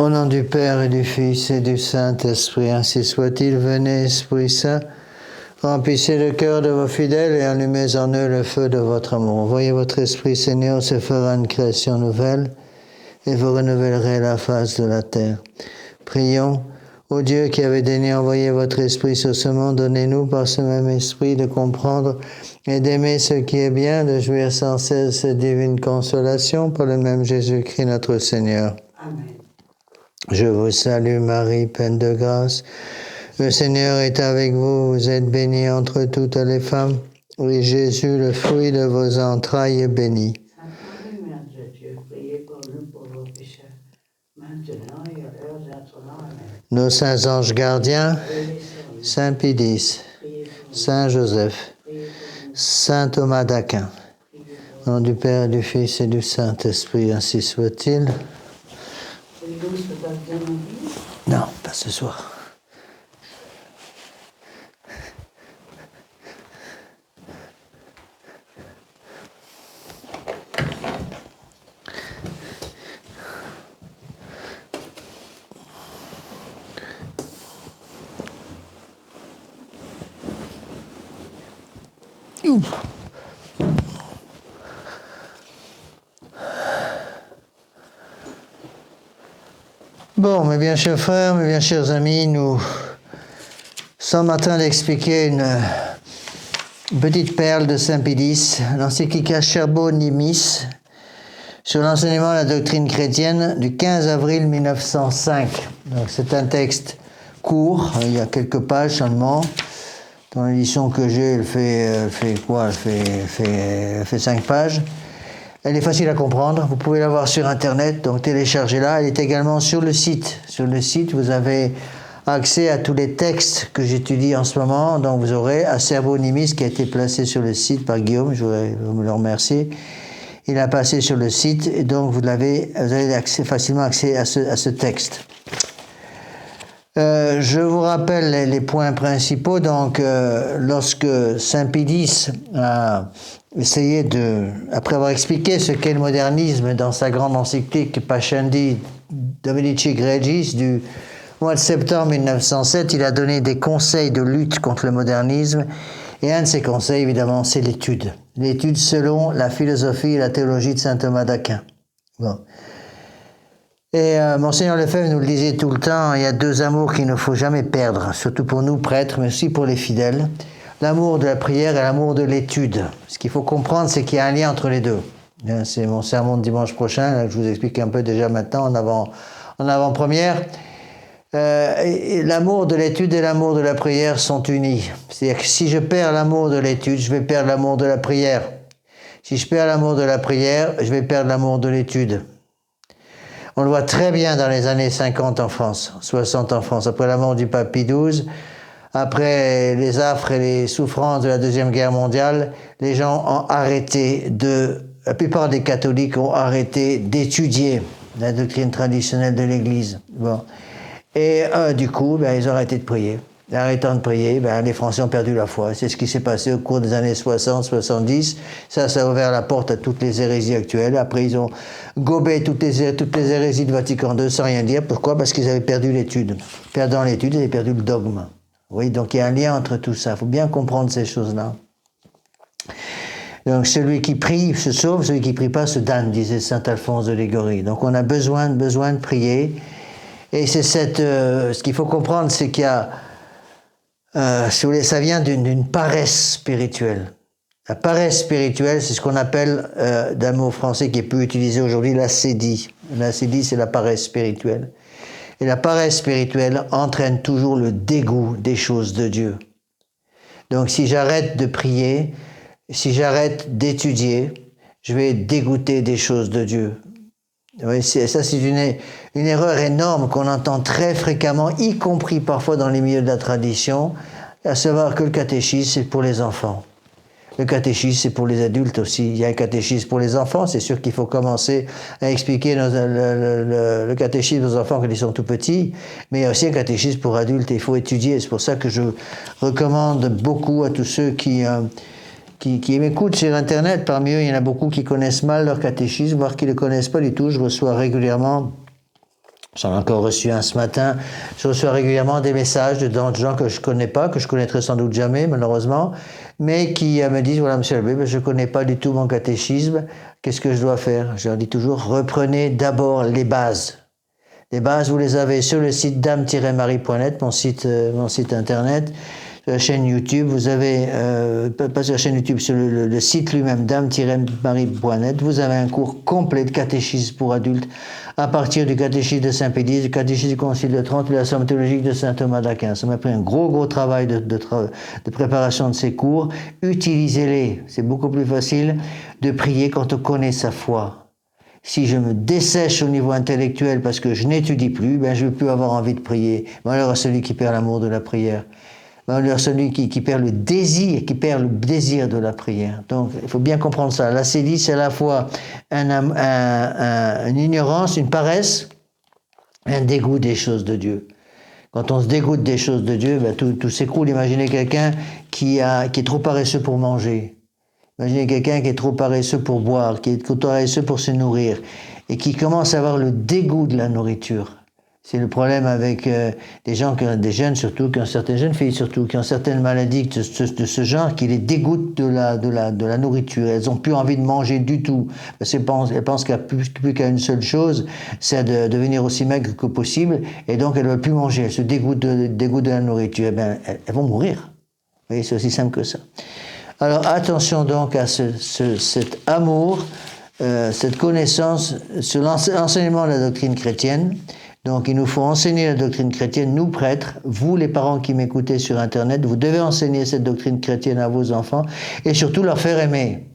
Au nom du Père et du Fils et du Saint-Esprit, ainsi soit-il. Venez, Esprit Saint, remplissez le cœur de vos fidèles et allumez en eux le feu de votre amour. Envoyez votre Esprit, Seigneur, se fera une création nouvelle et vous renouvellerez la face de la terre. Prions. Ô Dieu qui avez daigné envoyer votre Esprit sur ce monde, donnez-nous par ce même Esprit de comprendre et d'aimer ce qui est bien, de jouir sans cesse cette divine consolation par le même Jésus-Christ notre Seigneur. Amen. Je vous salue Marie, pleine de grâce. Le Seigneur est avec vous, vous êtes bénie entre toutes les femmes, et Jésus, le fruit de vos entrailles, est béni. Sainte Marie, Mère de Dieu, priez pour nous pauvres pécheurs, maintenant et à l'heure de notre mort. Amen. Nos saints anges gardiens, Saint Pidis, Saint Joseph, Saint Thomas d'Aquin, au nom du Père, du Fils et du Saint-Esprit, ainsi soit-il. Non, pas ce soir. Bon, mes bien chers frères, mes bien chers amis, nous sommes en train d'expliquer une petite perle de Saint Pidis, l'encyclica Cherbo-Nimis, sur l'enseignement de la doctrine chrétienne du 15 avril 1905. Donc c'est un texte court, il y a quelques pages seulement. Dans l'édition que j'ai, elle fait 5 pages. Elle est facile à comprendre, vous pouvez la voir sur Internet, donc téléchargez-la. Elle est également sur le site. Sur le site, vous avez accès à tous les textes que j'étudie en ce moment. Donc vous aurez à Cherbo-Nimis qui a été placé sur le site par Guillaume, je voudrais le remercier. Il a passé sur le site et donc vous avez facilement accès à ce texte. Je vous rappelle les points principaux. Donc, lorsque Saint Pidis a essayé après avoir expliqué ce qu'est le modernisme dans sa grande encyclique Pascendi Dominici Gregis du mois de septembre 1907, il a donné des conseils de lutte contre le modernisme. Et un de ces conseils, évidemment, c'est l'étude. L'étude selon la philosophie et la théologie de saint Thomas d'Aquin. Bon. Et Monseigneur Lefebvre nous le disait tout le temps, il y a 2 amours qu'il ne faut jamais perdre, surtout pour nous prêtres, mais aussi pour les fidèles. L'amour de la prière et l'amour de l'étude. Ce qu'il faut comprendre, c'est qu'il y a un lien entre les deux. C'est mon sermon de dimanche prochain, là, que je vous explique un peu déjà maintenant, en avant-première. L'amour de l'étude et l'amour de la prière sont unis. C'est-à-dire que si je perds l'amour de l'étude, je vais perdre l'amour de la prière. Si je perds l'amour de la prière, je vais perdre l'amour de l'étude. On le voit très bien dans les années 50 en France, 60 en France, après la mort du pape Pie XII, après les affres et les souffrances de la Deuxième Guerre mondiale, les gens ont arrêté la plupart des catholiques ont arrêté d'étudier la doctrine traditionnelle de l'Église. Bon. Et du coup, ils ont arrêté de prier. Et arrêtant de prier, les Français ont perdu la foi. C'est ce qui s'est passé au cours des années 60, 70. Ça a ouvert la porte à toutes les hérésies actuelles. Après, ils ont gobé toutes les hérésies de Vatican II sans rien dire. Pourquoi? Parce qu'ils avaient perdu l'étude. Perdant l'étude, ils avaient perdu le dogme. Oui, donc il y a un lien entre tout ça. Il faut bien comprendre ces choses-là. Donc celui qui prie se sauve, celui qui ne prie pas se damne, disait saint Alphonse de Liguori. Donc on a besoin de prier. Et c'est ce qu'il faut comprendre, c'est qu'il y a si vous voulez, ça vient d'une paresse spirituelle. La paresse spirituelle, c'est ce qu'on appelle, d'un mot français qui est peu utilisé aujourd'hui, l'acédie. L'acédie, c'est la paresse spirituelle. Et la paresse spirituelle entraîne toujours le dégoût des choses de Dieu. Donc si j'arrête de prier, si j'arrête d'étudier, je vais être dégoûté des choses de Dieu. Oui, c'est une erreur énorme qu'on entend très fréquemment, y compris parfois dans les milieux de la tradition, à savoir que le catéchisme, c'est pour les enfants. Le catéchisme, c'est pour les adultes aussi. Il y a un catéchisme pour les enfants. C'est sûr qu'il faut commencer à expliquer le catéchisme aux enfants quand ils sont tout petits, mais il y a aussi un catéchisme pour adultes et il faut étudier. C'est pour ça que je recommande beaucoup à tous ceux qui m'écoutent sur Internet. Parmi eux, il y en a beaucoup qui connaissent mal leur catéchisme, voire qui ne le connaissent pas du tout. Je reçois régulièrement J'en ai encore reçu un ce matin. Je reçois régulièrement des messages de gens que je ne connais pas, que je connaîtrai sans doute jamais, malheureusement, mais qui me disent, voilà, monsieur l'abbé, je ne connais pas du tout mon catéchisme, qu'est-ce que je dois faire? Je leur dis toujours, reprenez d'abord les bases. Les bases, vous les avez sur le site dame-marie.net, mon site internet, sur la chaîne YouTube. Vous avez, pas sur la chaîne YouTube, sur le site lui-même, dame-marie.net, vous avez un cours complet de catéchisme pour adultes, à partir du catéchisme de Saint-Pédis, du catéchisme du Concile de Trente, de la somme théologique de saint Thomas d'Aquin. Ça m'a pris un gros travail de préparation de ces cours. Utilisez-les, c'est beaucoup plus facile de prier quand on connaît sa foi. Si je me dessèche au niveau intellectuel parce que je n'étudie plus, ben je ne vais plus avoir envie de prier. Malheur à celui qui perd l'amour de la prière. Malheur à celui qui perd le désir, de la prière. Donc, il faut bien comprendre ça. La sédie, c'est à la fois une ignorance, une paresse, un dégoût des choses de Dieu. Quand on se dégoûte des choses de Dieu, ben tout s'écroule. Imaginez quelqu'un qui est trop paresseux pour manger. Imaginez quelqu'un qui est trop paresseux pour boire, qui est trop paresseux pour se nourrir, et qui commence à avoir le dégoût de la nourriture. C'est le problème avec des jeunes surtout, certaines jeunes filles surtout, qui ont certaines maladies de ce genre, qui les dégoûtent de la nourriture. Elles n'ont plus envie de manger du tout. Parce qu'elles pensent qu'il n'y a plus qu'à une seule chose, c'est de devenir aussi maigre que possible, et donc elles ne veulent plus manger. Elles se dégoûtent de la nourriture. Eh bien, elles vont mourir. Vous voyez, c'est aussi simple que ça. Alors attention donc à cet amour, cette connaissance sur l'enseignement de la doctrine chrétienne. Donc il nous faut enseigner la doctrine chrétienne, nous prêtres, vous les parents qui m'écoutez sur Internet, vous devez enseigner cette doctrine chrétienne à vos enfants et surtout leur faire aimer.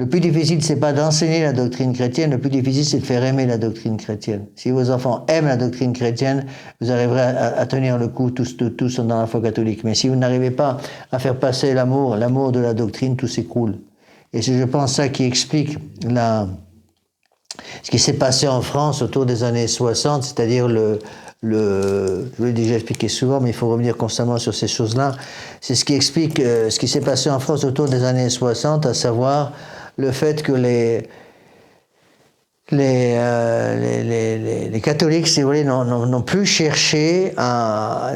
Le plus difficile, c'est pas d'enseigner la doctrine chrétienne, le plus difficile, c'est de faire aimer la doctrine chrétienne. Si vos enfants aiment la doctrine chrétienne, vous arriverez à tenir le coup tous dans la foi catholique. Mais si vous n'arrivez pas à faire passer l'amour de la doctrine, tout s'écroule. Et c'est, je pense, ça qui explique ce qui s'est passé en France autour des années 60, c'est-à-dire je l'ai déjà expliqué souvent, mais il faut revenir constamment sur ces choses-là. C'est ce qui explique ce qui s'est passé en France autour des années 60, à savoir le fait que les catholiques, si vous voulez, n'ont plus cherché à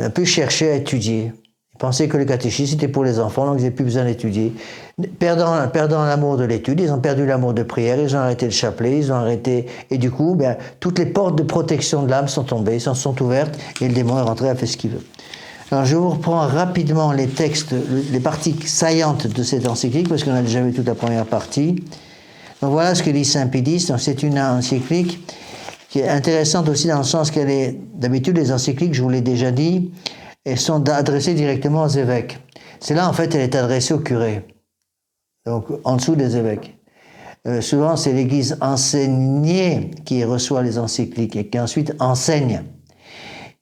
étudier. Ils pensaient que le catéchisme était pour les enfants, donc ils n'avaient plus besoin d'étudier. Perdant l'amour de l'étude, ils ont perdu l'amour de prière, ils ont arrêté le chapelet, ils ont arrêté... Et du coup, toutes les portes de protection de l'âme sont tombées, sont ouvertes, et le démon est rentré, a fait ce qu'il veut. Alors je vous reprends rapidement les textes, les parties saillantes de cette encyclique, parce qu'on a déjà vu toute la première partie. Donc voilà ce que dit Saint Pédis. C'est une encyclique qui est intéressante aussi dans le sens qu'elle est... D'habitude, les encycliques, je vous l'ai déjà dit, elles sont adressées directement aux évêques. Celle-là, en fait, elle est adressée aux curés. Donc, en dessous des évêques. Souvent, c'est l'Église enseignée qui reçoit les encycliques et qui ensuite enseigne.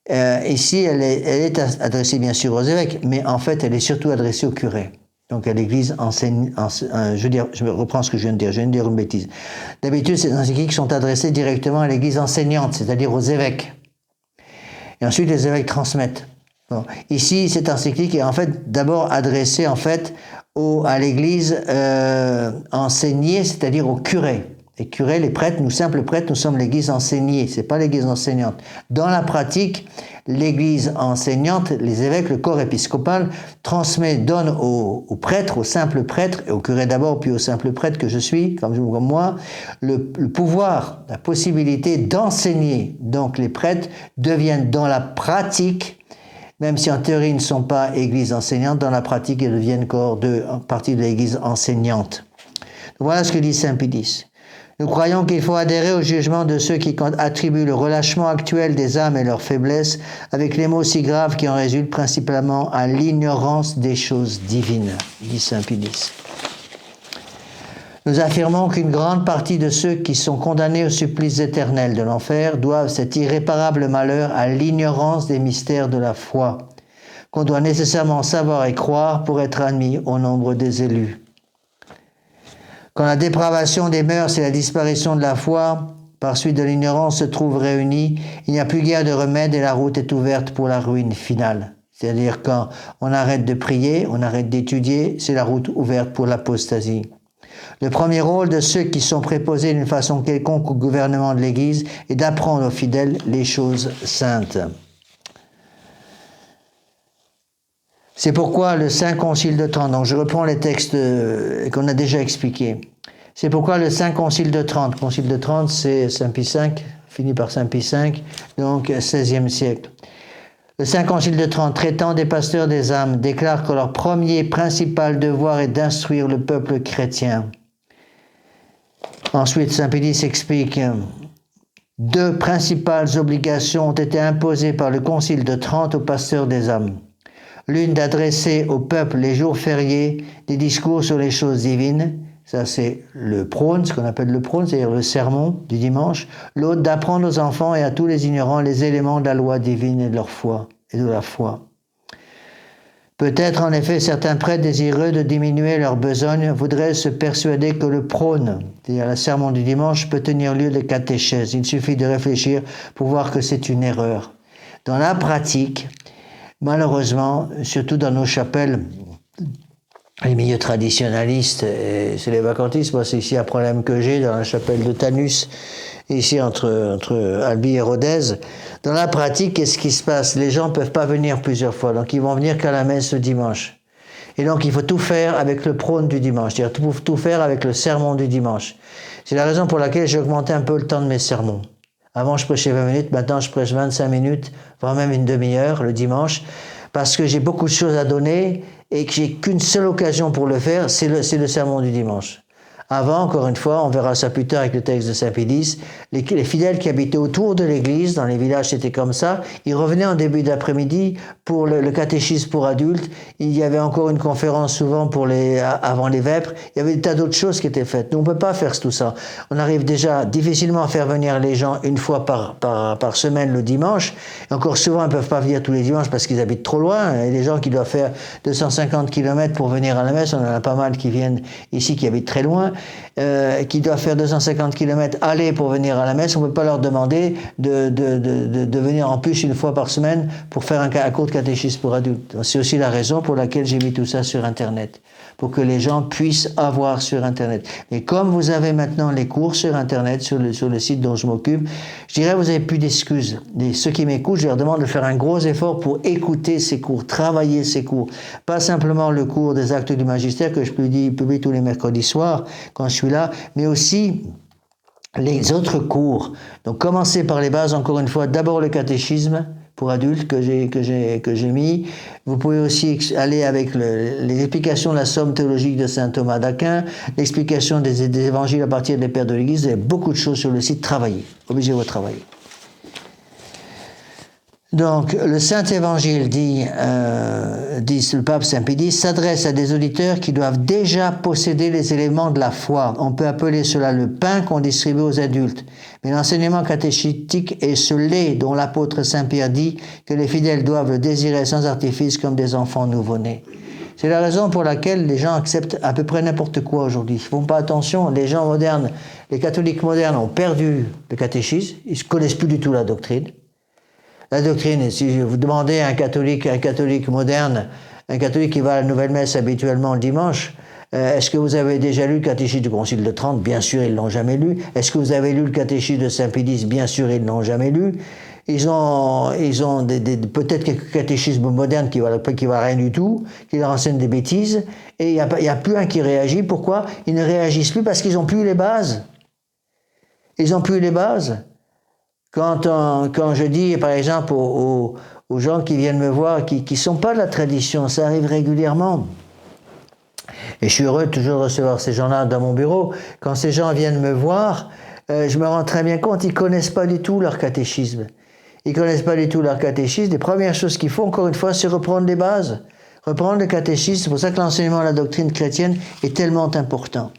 Ici, elle est adressée bien sûr aux évêques, mais en fait, elle est surtout adressée aux curés. Donc, à l'Église enseigne, je reprends ce que je viens de dire une bêtise. D'habitude, ces encycliques sont adressées directement à l'Église enseignante, c'est-à-dire aux évêques. Et ensuite, les évêques transmettent. Bon. Ici, cette encyclique est en fait d'abord adressée en fait à l'Église enseignée, c'est-à-dire aux curés. Les curés, les prêtres, nous simples prêtres, nous sommes l'Église enseignée, c'est pas l'Église enseignante. Dans la pratique, l'Église enseignante, les évêques, le corps épiscopal donne aux prêtres, aux simples prêtres, et aux curés d'abord, puis aux simples prêtres que je suis, comme moi, le pouvoir, la possibilité d'enseigner. Donc les prêtres deviennent dans la pratique, même si en théorie ils ne sont pas église enseignante, dans la pratique ils deviennent partie de l'église enseignante. Voilà ce que dit Saint Pédis. Nous croyons qu'il faut adhérer au jugement de ceux qui attribuent le relâchement actuel des âmes et leur faiblesse avec les maux si graves qui en résultent principalement à l'ignorance des choses divines, dit Saint Pédis. Nous affirmons qu'une grande partie de ceux qui sont condamnés au supplice éternel de l'enfer doivent cet irréparable malheur à l'ignorance des mystères de la foi, qu'on doit nécessairement savoir et croire pour être admis au nombre des élus. Quand la dépravation des mœurs et la disparition de la foi, par suite de l'ignorance, se trouvent réunies, il n'y a plus guère de remède et la route est ouverte pour la ruine finale. C'est-à-dire quand on arrête de prier, on arrête d'étudier, c'est la route ouverte pour l'apostasie. Le premier rôle de ceux qui sont préposés d'une façon quelconque au gouvernement de l'Église est d'apprendre aux fidèles les choses saintes. C'est pourquoi le Saint Concile de Trente, donc je reprends les textes qu'on a déjà expliqués. C'est pourquoi le Saint Concile de Trente, c'est Saint Pie V, fini par Saint Pie V, donc 16e siècle. Le Saint Concile de Trente, traitant des pasteurs des âmes, déclare que leur premier principal devoir est d'instruire le peuple chrétien. Ensuite, Saint Pie X explique: deux principales obligations ont été imposées par le Concile de Trente aux pasteurs des âmes. L'une d'adresser au peuple les jours fériés des discours sur les choses divines, ça c'est le prône, ce qu'on appelle le prône, c'est-à-dire le sermon du dimanche. L'autre d'apprendre aux enfants et à tous les ignorants les éléments de la loi divine et de leur foi, et de la foi. Peut-être en effet certains prêtres désireux de diminuer leur besogne voudraient se persuader que le prône, c'est-à-dire le sermon du dimanche, peut tenir lieu de catéchèse. Il suffit de réfléchir pour voir que c'est une erreur. Dans la pratique, malheureusement, surtout dans nos chapelles, les milieux traditionnalistes, c'est les vacantistes, moi c'est ici un problème que j'ai dans la chapelle de Tanus, ici entre Albi et Rodez. Dans la pratique, qu'est-ce qui se passe? Les gens ne peuvent pas venir plusieurs fois, donc ils vont venir qu'à la messe le dimanche. Et donc il faut tout faire avec le prône du dimanche, c'est-à-dire tout faire avec le sermon du dimanche. C'est la raison pour laquelle j'ai augmenté un peu le temps de mes sermons. Avant, je prêchais 20 minutes, maintenant je prêche 25 minutes, voire même une demi-heure le dimanche, parce que j'ai beaucoup de choses à donner et que j'ai qu'une seule occasion pour le faire, c'est le sermon du dimanche. Avant, encore une fois, on verra ça plus tard avec le texte de Saint Pie X, les fidèles qui habitaient autour de l'église, dans les villages c'était comme ça, ils revenaient en début d'après-midi pour le catéchisme pour adultes, il y avait encore une conférence souvent avant les vêpres, il y avait des tas d'autres choses qui étaient faites. Nous on ne peut pas faire tout ça. On arrive déjà difficilement à faire venir les gens une fois par semaine le dimanche, et encore souvent ils ne peuvent pas venir tous les dimanches parce qu'ils habitent trop loin, et les gens qui doivent faire 250 km pour venir à la messe, on en a pas mal qui viennent ici qui habitent très loin, qui doivent faire 250 km aller pour venir à la messe, on ne peut pas leur demander de venir en plus une fois par semaine pour faire un cours de catéchisme pour adultes. C'est aussi la raison pour laquelle j'ai mis tout ça sur Internet, pour que les gens puissent avoir sur Internet. Et comme vous avez maintenant les cours sur Internet, sur le site dont je m'occupe, je dirais vous n'avez plus d'excuses. Ceux qui m'écoutent, je leur demande de faire un gros effort pour écouter ces cours, travailler ces cours. Pas simplement le cours des actes du magistère que je publie tous les mercredis soirs, quand je suis là, mais aussi les autres cours. Donc commencez par les bases, encore une fois, d'abord le catéchisme pour adultes que j'ai mis. Vous pouvez aussi aller avec les explications de la somme théologique de saint Thomas d'Aquin, l'explication des évangiles à partir des pères de l'Église. Vous avez beaucoup de choses sur le site, travaillez, obligez-vous à travailler. Donc, le Saint-Évangile, dit le pape Saint Pie X, s'adresse à des auditeurs qui doivent déjà posséder les éléments de la foi. On peut appeler cela le pain qu'on distribue aux adultes. Mais l'enseignement catéchétique est ce lait dont l'apôtre Saint Pierre dit que les fidèles doivent le désirer sans artifice comme des enfants nouveau-nés. C'est la raison pour laquelle les gens acceptent à peu près n'importe quoi aujourd'hui. Ils ne font pas attention. Les gens modernes, les catholiques modernes ont perdu le catéchisme. Ils ne connaissent plus du tout la doctrine. La doctrine, si vous demandez à un catholique moderne, un catholique qui va à la nouvelle messe habituellement le dimanche, est-ce que vous avez déjà lu le catéchisme du Concile de Trente? Bien sûr, ils ne l'ont jamais lu. Est-ce que vous avez lu le catéchisme de Saint Pie X? Bien sûr, ils ne l'ont jamais lu. Ils ont peut-être quelques catéchismes modernes qui valent rien du tout, qui leur enseignent des bêtises, et il n'y a plus un qui réagit. Pourquoi? Ils ne réagissent plus parce qu'ils n'ont plus les bases. Ils n'ont plus les bases. Quand je dis, par exemple, aux gens qui viennent me voir, qui ne sont pas de la tradition, ça arrive régulièrement. Et je suis heureux de toujours recevoir ces gens-là dans mon bureau. Quand ces gens viennent me voir, je me rends très bien compte, ils ne connaissent pas du tout leur catéchisme. Ils ne connaissent pas du tout leur catéchisme. Les premières choses qu'il faut, encore une fois, c'est reprendre les bases. Reprendre le catéchisme. C'est pour ça que l'enseignement de la doctrine chrétienne est tellement important.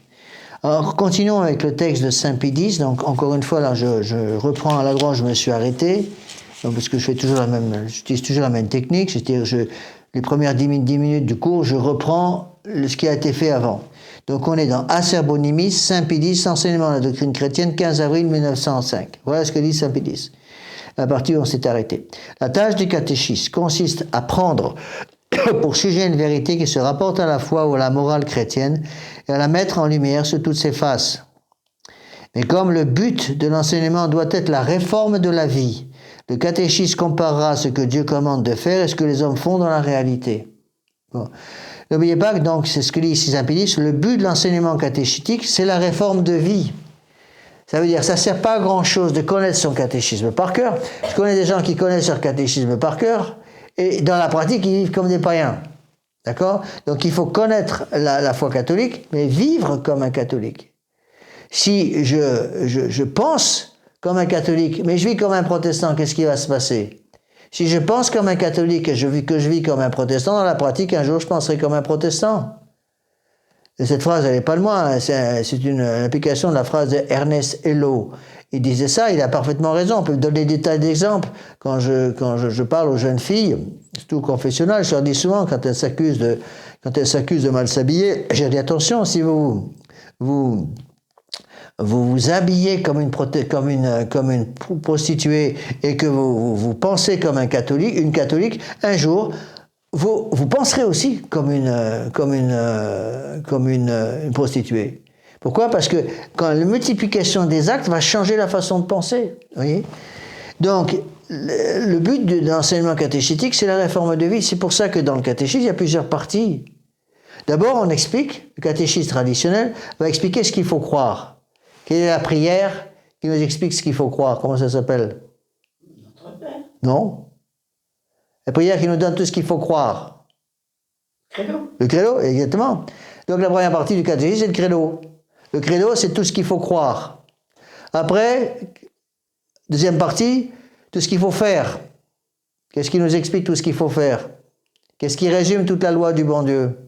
Alors, continuons avec le texte de Saint Pie X. Donc, encore une fois, là, je reprends à la droite, je me suis arrêté, donc, parce que j'utilise toujours la même technique, c'est-à-dire les premières 10 minutes du cours, je reprends ce qui a été fait avant. Donc, on est dans Acer Bonimis, Saint Pie X, enseignement de la doctrine chrétienne, 15 avril 1905. Voilà ce que dit Saint Pie X. À partir où on s'est arrêté. La tâche du catéchisme consiste à prendre pour sujet une vérité qui se rapporte à la foi ou à la morale chrétienne et à la mettre en lumière sous toutes ses faces. Mais comme le but de l'enseignement doit être la réforme de la vie, le catéchisme comparera ce que Dieu commande de faire et ce que les hommes font dans la réalité. Bon. N'oubliez pas que donc, c'est ce que dit ici Saint Pédis, le but de l'enseignement catéchistique, c'est la réforme de vie. Ça veut dire que ça ne sert pas à grand-chose de connaître son catéchisme par cœur. Je connais des gens qui connaissent leur catéchisme par cœur et dans la pratique, ils vivent comme des païens. D'accord? Donc il faut connaître la foi catholique, mais vivre comme un catholique. Si je pense comme un catholique, mais je vis comme un protestant, qu'est-ce qui va se passer? Si je pense comme un catholique et que je vis comme un protestant, dans la pratique, un jour, je penserai comme un protestant. Et cette phrase, elle n'est pas de moi, hein, c'est une application de la phrase d'Ernest Hello. Il disait ça, il a parfaitement raison. On peut donner des tas d'exemples. Quand je parle aux jeunes filles, surtout confessionnelles, je leur dis souvent, quand elles s'accusent de mal s'habiller, j'ai dit attention, si vous habillez comme une prostituée et que vous pensez comme une catholique, un jour, vous penserez aussi comme une prostituée. Pourquoi? Parce que quand la multiplication des actes va changer la façon de penser. Voyez? Donc, le but de l'enseignement catéchistique, c'est la réforme de vie. C'est pour ça que dans le catéchisme, il y a plusieurs parties. D'abord, on explique, le catéchisme traditionnel va expliquer ce qu'il faut croire. Quelle est la prière qui nous explique ce qu'il faut croire? Comment ça s'appelle? Notre Père. Non. La prière qui nous donne tout ce qu'il faut croire. Credo. Le credo, exactement. Donc la première partie du catéchisme, c'est le credo. Le credo, c'est tout ce qu'il faut croire. Après, deuxième partie, tout ce qu'il faut faire. Qu'est-ce qui nous explique tout ce qu'il faut faire? Qu'est-ce qui résume toute la loi du bon Dieu?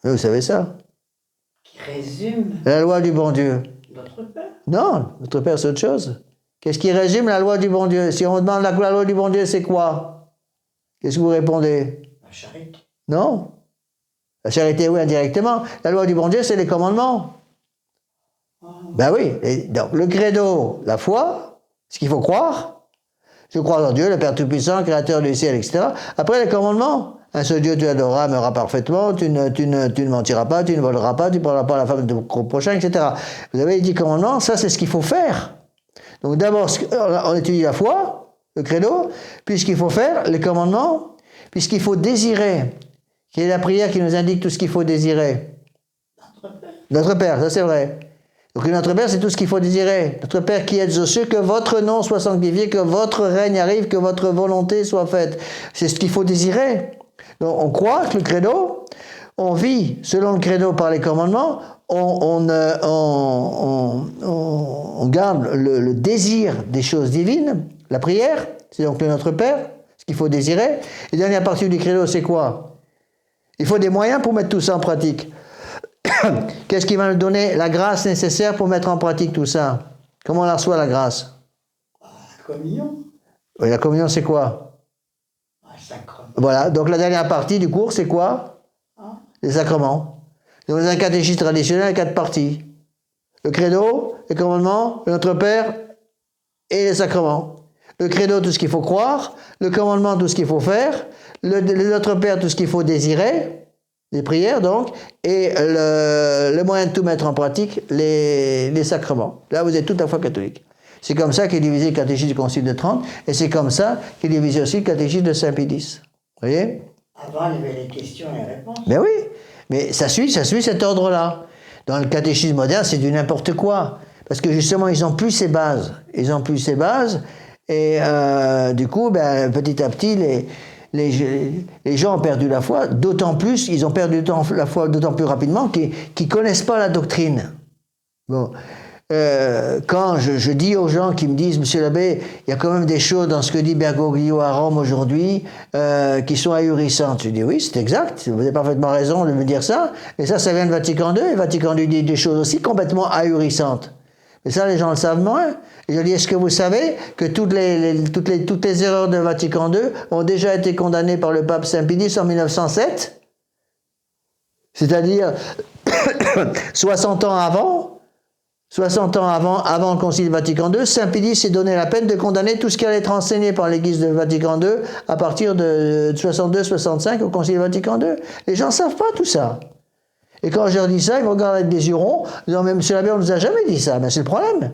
Vous savez ça? Qui résume La loi du bon Dieu. notre Père. Non, notre Père, c'est autre chose. Qu'est-ce qui résume la loi du bon Dieu? Si on demande la loi du bon Dieu, c'est quoi? Qu'est-ce que vous répondez? La charité. Non. La charité, oui, indirectement. La loi du bon Dieu, c'est les commandements. Ben oui. Et donc, le credo, la foi, ce qu'il faut croire. Je crois en Dieu, le Père Tout-Puissant, Créateur du ciel, etc. Après, les commandements. Un seul Dieu, tu adoreras, aimera parfaitement, tu ne mentiras pas, tu ne voleras pas, tu ne parleras pas à la femme de ton prochain, etc. Vous avez dit commandements, ça, c'est ce qu'il faut faire. Donc, d'abord, on étudie la foi, le credo, puis ce qu'il faut faire, les commandements, puis ce qu'il faut désirer. Quelle est la prière qui nous indique tout ce qu'il faut désirer? Notre Père. Notre Père, ça c'est vrai. Donc notre Père, c'est tout ce qu'il faut désirer. Notre Père qui êtes aux cieux, que votre nom soit sanctifié, que votre règne arrive, que votre volonté soit faite. C'est ce qu'il faut désirer. Donc on croit que le credo, on vit selon le credo par les commandements, on garde le désir des choses divines, la prière, c'est donc le Notre Père, ce qu'il faut désirer. Et la dernière partie du credo, c'est quoi? Il faut des moyens pour mettre tout ça en pratique. Qu'est-ce qui va nous donner la grâce nécessaire pour mettre en pratique tout ça? Comment on la reçoit, la grâce? La communion. Oui, la communion, c'est quoi? Un sacrement. Voilà, donc la dernière partie du cours, c'est quoi? Les sacrements. Donc, dans un catéchisme traditionnel, il y a 4 parties. Le credo, les commandements, le Notre Père et les sacrements. Le credo, tout ce qu'il faut croire. Le commandement, tout ce qu'il faut faire. Le Notre Père, tout ce qu'il faut désirer. Les prières, donc. Et le moyen de tout mettre en pratique, les sacrements. Là, vous êtes toute la foi catholique. C'est comme ça qu'est divisé le catéchisme du Concile de Trente. Et c'est comme ça qu'est divisé aussi le catéchisme de Saint-Pédis. Vous voyez? Avant, il y avait les questions et les réponses. Ben oui, mais ça suit cet ordre-là. Dans le catéchisme moderne, c'est du n'importe quoi. Parce que justement, ils n'ont plus ces bases. Ils n'ont plus ces bases. Et du coup, ben, petit à petit, les gens ont perdu la foi. D'autant plus, ils ont perdu la foi d'autant plus rapidement qu'ils ne connaissent pas la doctrine. Bon. Quand je dis aux gens qui me disent, Monsieur l'abbé, il y a quand même des choses dans ce que dit Bergoglio à Rome aujourd'hui qui sont ahurissantes. Je dis oui, c'est exact, vous avez parfaitement raison de me dire ça, mais ça vient de Vatican II, et Vatican II dit des choses aussi complètement ahurissantes. Mais ça, les gens le savent moins. Et je dis, est-ce que vous savez que toutes les erreurs de Vatican II ont déjà été condamnées par le pape Saint-Pédis en 1907? C'est-à-dire 60 ans avant 60 ans avant le Concile Vatican II, Saint Pie X s'est donné la peine de condamner tout ce qui allait être enseigné par l'Église de Vatican II à partir de 62-65 au Concile Vatican II. Les gens ne savent pas tout ça. Et quand je leur dis ça, ils me regardent avec des yeux ronds, disant, mais monsieur l'abbé, on ne nous a jamais dit ça. Mais c'est le problème.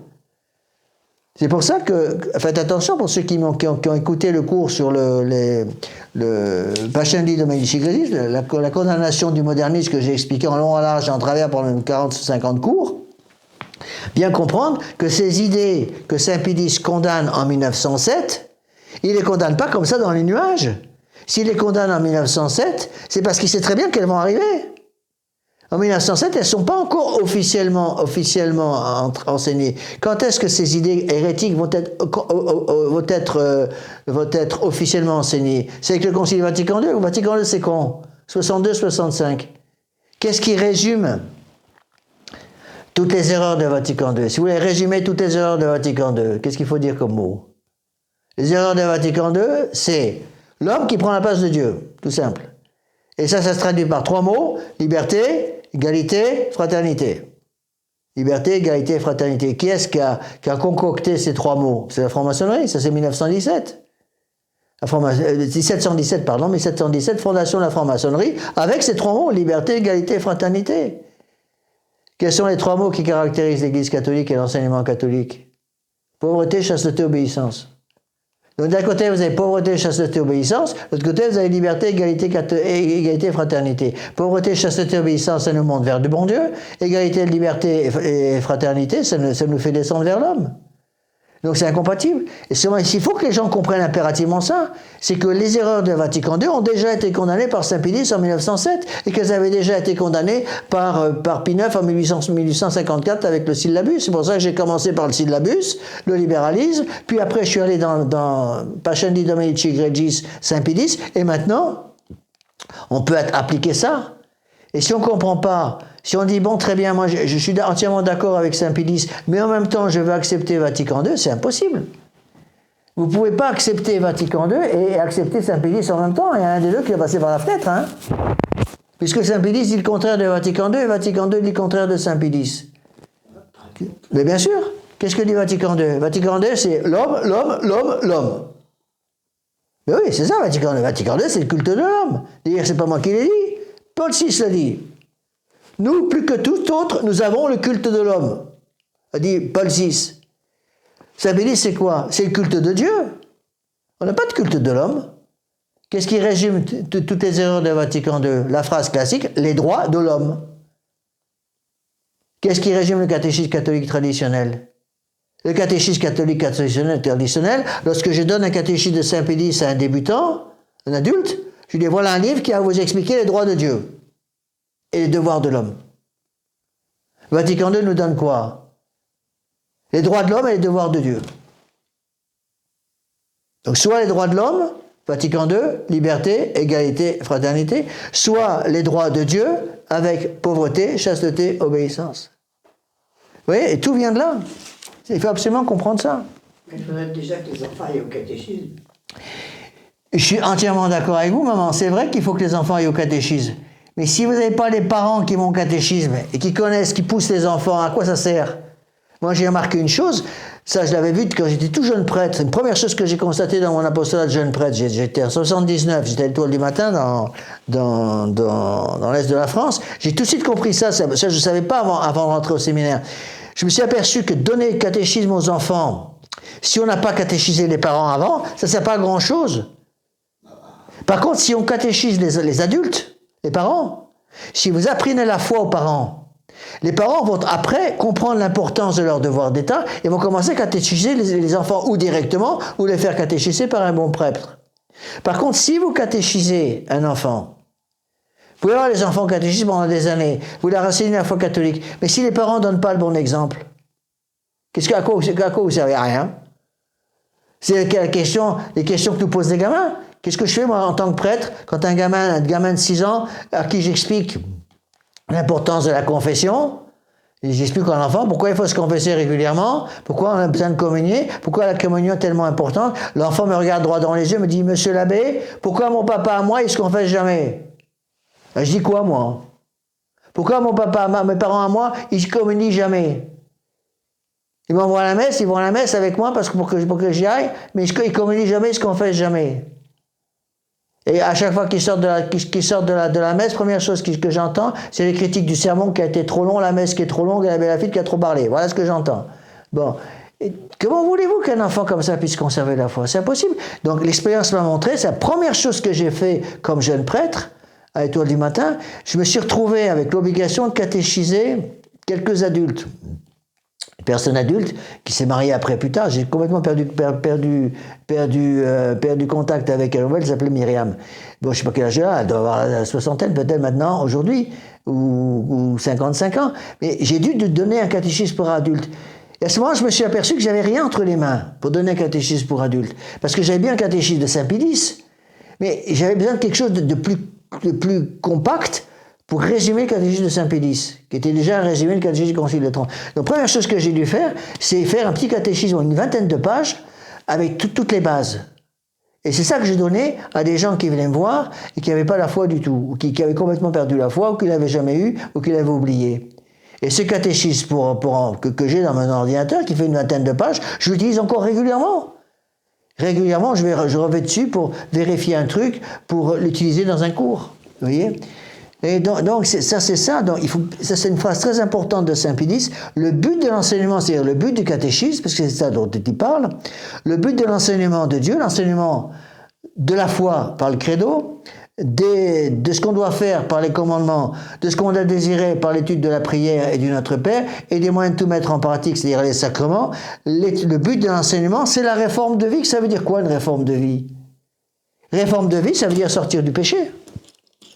C'est pour ça que, faites attention pour ceux qui ont écouté le cours sur le Pascendi Dominici Gredis, la condamnation du modernisme que j'ai expliqué en long, en large et en travers pendant 40 ou 50 cours, bien comprendre que ces idées que Saint Pie X condamne en 1907, il ne les condamne pas comme ça dans les nuages. S'il les condamne en 1907, c'est parce qu'il sait très bien qu'elles vont arriver. En 1907, elles ne sont pas encore officiellement enseignées. Quand est-ce que ces idées hérétiques vont être officiellement enseignées? C'est avec le Concile Vatican II. Le Vatican II, c'est quand? 62-65. Qu'est-ce qui résume toutes les erreurs de Vatican II? Si vous voulez résumer toutes les erreurs de Vatican II, qu'est-ce qu'il faut dire comme mot? Les erreurs de Vatican II, c'est l'homme qui prend la place de Dieu, tout simple. Et ça se traduit par 3 mots: liberté, égalité, fraternité. Liberté, égalité, fraternité. Qui est-ce qui a concocté ces 3 mots? C'est la franc-maçonnerie, ça c'est 1917. 1717, pardon, 1717, fondation de la franc-maçonnerie, avec ces 3 mots: liberté, égalité, fraternité. Quels sont les 3 mots qui caractérisent l'Église catholique et l'enseignement catholique? Pauvreté, chasteté, obéissance. Donc d'un côté, vous avez pauvreté, chasteté, obéissance. De l'autre côté, vous avez liberté, égalité, fraternité. Pauvreté, chasteté, obéissance, ça nous monte vers du bon Dieu. Égalité, liberté et fraternité, ça nous fait descendre vers l'homme. Donc c'est incompatible. Et il faut que les gens comprennent impérativement ça. C'est que les erreurs de Vatican II ont déjà été condamnées par Saint Pie X en 1907 et qu'elles avaient déjà été condamnées par Pie IX en 1854 avec le syllabus. C'est pour ça que j'ai commencé par le syllabus, le libéralisme, puis après je suis allé dans Pascendi Dominici Gredis, Saint Pie X, et maintenant on peut appliquer ça. Et si on ne comprend pas, si on dit, bon, très bien, moi je suis entièrement d'accord avec Saint Pie X, mais en même temps je veux accepter Vatican II, c'est impossible. Vous ne pouvez pas accepter Vatican II et accepter Saint Pie X en même temps. Il y a un des deux qui va passer par la fenêtre. Hein. Puisque Saint Pie X dit le contraire de Vatican II et Vatican II dit le contraire de Saint Pie X. Mais bien sûr, qu'est-ce que dit Vatican II? Vatican II, c'est l'homme. Mais oui, c'est ça Vatican II. Vatican II, c'est le culte de l'homme. D'ailleurs, c'est pas moi qui l'ai dit. Paul VI l'a dit. Nous, plus que tout autre, nous avons le culte de l'homme, a dit Paul VI. Saint Pie X, c'est quoi? C'est le culte de Dieu. On n'a pas de culte de l'homme. Qu'est-ce qui résume toutes les erreurs de Vatican II? La phrase classique, les droits de l'homme. Qu'est-ce qui résume le catéchisme catholique traditionnel? Le catéchisme catholique traditionnel, lorsque je donne un catéchisme de Saint Pie X à un débutant, un adulte, je lui dis, voilà un livre qui va vous expliquer les droits de Dieu et les devoirs de l'homme. Vatican II nous donne quoi? Les droits de l'homme et les devoirs de Dieu. Donc soit les droits de l'homme, Vatican II, liberté, égalité, fraternité, soit les droits de Dieu avec pauvreté, chasteté, obéissance. Vous voyez, et tout vient de là. Il faut absolument comprendre ça. Mais il faudrait déjà que les enfants aillent au catéchisme. Je suis entièrement d'accord avec vous, maman. C'est vrai qu'il faut que les enfants aillent au catéchisme. Mais si vous n'avez pas les parents qui vont au catéchisme et qui connaissent, qui poussent les enfants, à quoi ça sert? Moi, j'ai remarqué une chose, ça je l'avais vu quand j'étais tout jeune prêtre. C'est une première chose que j'ai constatée dans mon apostolat de jeune prêtre. J'étais en 79, j'étais à l'étoile du matin dans l'est de la France. J'ai tout de suite compris ça je ne savais pas avant de rentrer au séminaire. Je me suis aperçu que donner le catéchisme aux enfants, si on n'a pas catéchisé les parents avant, ça ne sert pas à grand-chose. Par contre, si on catéchise les adultes, les parents, si vous apprenez la foi aux parents, les parents vont après comprendre l'importance de leur devoir d'État et vont commencer à catéchiser les enfants ou directement ou les faire catéchiser par un bon prêtre. Par contre, si vous catéchisez un enfant, vous pouvez avoir les enfants catéchisés pendant des années, vous leur enseignez la foi catholique, mais si les parents ne donnent pas le bon exemple, à quoi vous servez? À rien. C'est les questions que nous posent les gamins. Qu'est-ce que je fais, moi, en tant que prêtre, quand un gamin de 6 ans, à qui j'explique l'importance de la confession, et j'explique à l'enfant pourquoi il faut se confesser régulièrement, pourquoi on a besoin de communier, pourquoi la communion est tellement importante. L'enfant me regarde droit dans les yeux, me dit, monsieur l'abbé, pourquoi mon papa à moi, il se confesse jamais? Ben, je dis quoi, moi? Pourquoi mon papa, mes parents à moi, ils se communient jamais? Ils m'envoient à la messe, ils vont à la messe avec moi parce que pour que j'y aille, mais ils ne communient jamais, ils ne confessent jamais. Et à chaque fois qu'ils sortent de la messe, première chose que j'entends, c'est les critiques du sermon qui a été trop long, la messe qui est trop longue et la belle fille qui a trop parlé. Voilà ce que j'entends. Bon. Et comment voulez-vous qu'un enfant comme ça puisse conserver la foi? C'est impossible. Donc l'expérience m'a montré, c'est la première chose que j'ai fait comme jeune prêtre, à l'étoile du matin, je me suis retrouvé avec l'obligation de catéchiser quelques adultes. Une personne adulte qui s'est mariée après plus tard, j'ai complètement perdu contact avec elle. Elle s'appelait Myriam. Bon, je ne sais pas quel âge elle a, elle doit avoir la soixantaine peut-être maintenant, aujourd'hui, ou 55 ans. Mais j'ai dû donner un catéchisme pour adultes. Et à ce moment, je me suis aperçu que j'avais rien entre les mains pour donner un catéchisme pour adultes. Parce que j'avais bien un catéchisme de Saint-Pédis, mais j'avais besoin de quelque chose de plus compact pour résumer le catéchisme de Saint-Pédis, qui était déjà un résumé du catéchisme du Concile de Trente. Donc, première chose que j'ai dû faire, c'est faire un petit catéchisme, une vingtaine de pages, avec toutes les bases. Et c'est ça que j'ai donné à des gens qui venaient me voir et qui n'avaient pas la foi du tout, ou qui avaient complètement perdu la foi, ou qui ne l'avaient jamais eu, ou qui l'avaient oublié. Et ce catéchisme que j'ai dans mon ordinateur, qui fait une vingtaine de pages, je l'utilise encore régulièrement. Régulièrement, je reviens dessus pour vérifier un truc, pour l'utiliser dans un cours. Vous voyez ? Et donc ça c'est ça. Donc ça c'est une phrase très importante de Saint-Pédis. Le but de l'enseignement, c'est-à-dire le but du catéchisme, parce que c'est ça dont il parle. Le but de l'enseignement de Dieu, l'enseignement de la foi par le credo, de ce qu'on doit faire par les commandements, de ce qu'on doit désirer par l'étude de la prière et du Notre Père, et des moyens de tout mettre en pratique, c'est-à-dire les sacrements. Le but de l'enseignement, c'est la réforme de vie. Ça veut dire quoi une réforme de vie? Réforme de vie, ça veut dire sortir du péché.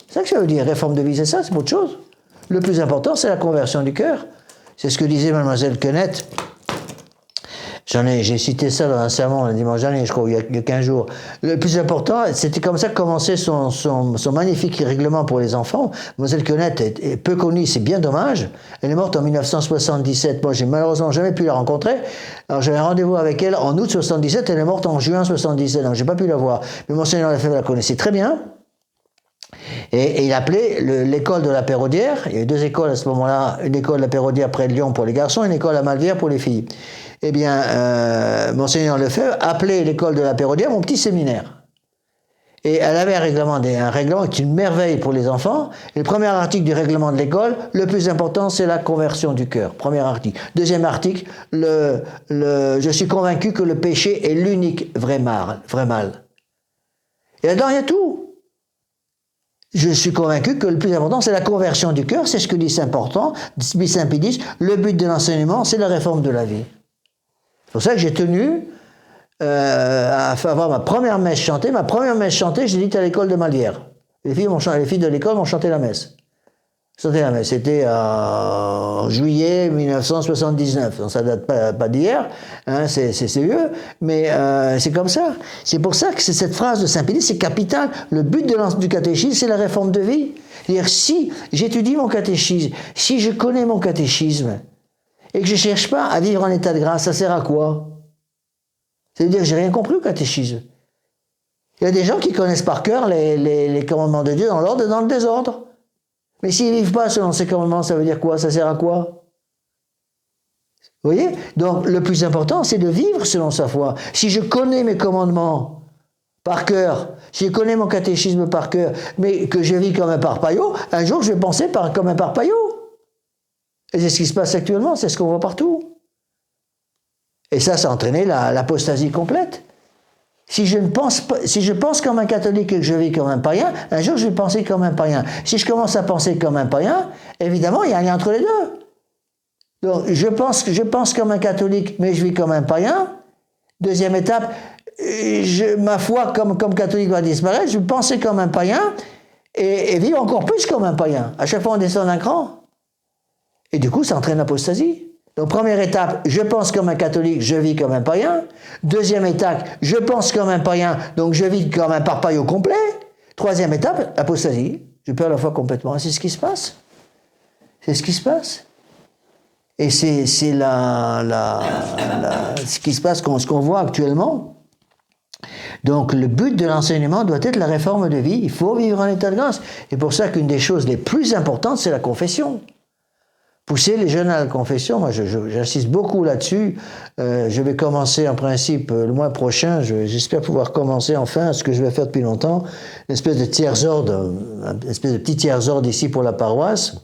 C'est ça que ça veut dire, réforme de vie, c'est ça, c'est pas autre chose. Le plus important, c'est la conversion du cœur. C'est ce que disait mademoiselle Quenette. J'ai cité ça dans un sermon le dimanche dernier, je crois, il y a 15 jours. Le plus important, c'était comme ça que commençait son magnifique règlement pour les enfants. Mademoiselle Quenette est peu connue, c'est bien dommage. Elle est morte en 1977. Moi, j'ai malheureusement jamais pu la rencontrer. Alors, j'avais un rendez-vous avec elle en août 77, elle est morte en juin 77, donc j'ai pas pu la voir. Mais Monseigneur Lefebvre la connaissait très bien. Et il appelait l'école de la Pérodière. Il y avait deux écoles à ce moment-là, une école de la Pérodière près de Lyon pour les garçons, une école à Malvière pour les filles. Eh bien, Monseigneur Lefebvre appelait l'école de la Pérodière mon petit séminaire. Et elle avait un règlement qui est une merveille pour les enfants. Et le premier article du règlement de l'école, le plus important, c'est la conversion du cœur. Premier article. Deuxième article, je suis convaincu que le péché est l'unique vrai mal. Et là-dedans, il y a tout. Je suis convaincu que le plus important, c'est la conversion du cœur. C'est ce que dit Saint-Pédis. Le but de l'enseignement, c'est la réforme de la vie. C'est pour ça que j'ai tenu à avoir ma première messe chantée. Ma première messe chantée, je l'ai dite à l'école de Malvière. Les filles de l'école m'ont chanté la messe. C'était en juillet 1979. Donc ça date pas d'hier, hein, c'est vieux, mais c'est comme ça. C'est pour ça que cette phrase de Saint-Pédis, c'est capital. Le but du catéchisme, c'est la réforme de vie. C'est-à-dire, si j'étudie mon catéchisme, si je connais mon catéchisme, et que je ne cherche pas à vivre en état de grâce, ça sert à quoi? C'est-à-dire que j'ai rien compris au catéchisme. Il y a des gens qui connaissent par cœur les commandements de Dieu dans l'ordre et dans le désordre. Mais s'ils ne vivent pas selon ces commandements, ça veut dire quoi? Ça sert à quoi? Vous voyez? Donc, le plus important, c'est de vivre selon sa foi. Si je connais mes commandements par cœur, si je connais mon catéchisme par cœur, mais que je vis comme un parpaillot, un jour, je vais penser comme un parpaillot. Et c'est ce qui se passe actuellement, c'est ce qu'on voit partout. Et ça a entraîné l'apostasie complète. Si je pense comme un catholique et que je vis comme un païen, un jour je vais penser comme un païen. Si je commence à penser comme un païen, évidemment, il y a un lien entre les deux. Donc, je pense comme un catholique, mais je vis comme un païen. Deuxième étape, ma foi comme catholique va disparaître, je vais penser comme un païen et vivre encore plus comme un païen. À chaque fois, on descend d'un cran. Et du coup, ça entraîne l'apostasie. Donc, première étape, je pense comme un catholique, je vis comme un païen. Deuxième étape, je pense comme un païen, donc je vis comme un parpaillot complet. Troisième étape, l'apostasie. Je perds la foi complètement. Et c'est ce qui se passe. C'est ce qui se passe. Et c'est ce qui se passe, ce qu'on voit actuellement. Donc, le but de l'enseignement doit être la réforme de vie. Il faut vivre en état de grâce. Et pour ça qu'une des choses les plus importantes, c'est la confession. pousser les jeunes à la confession. Moi, j'insiste beaucoup là-dessus. Je vais commencer en principe le mois prochain. J'espère pouvoir commencer enfin ce que je vais faire depuis longtemps, une espèce de tiers-ordre, une espèce de petit tiers-ordre ici pour la paroisse.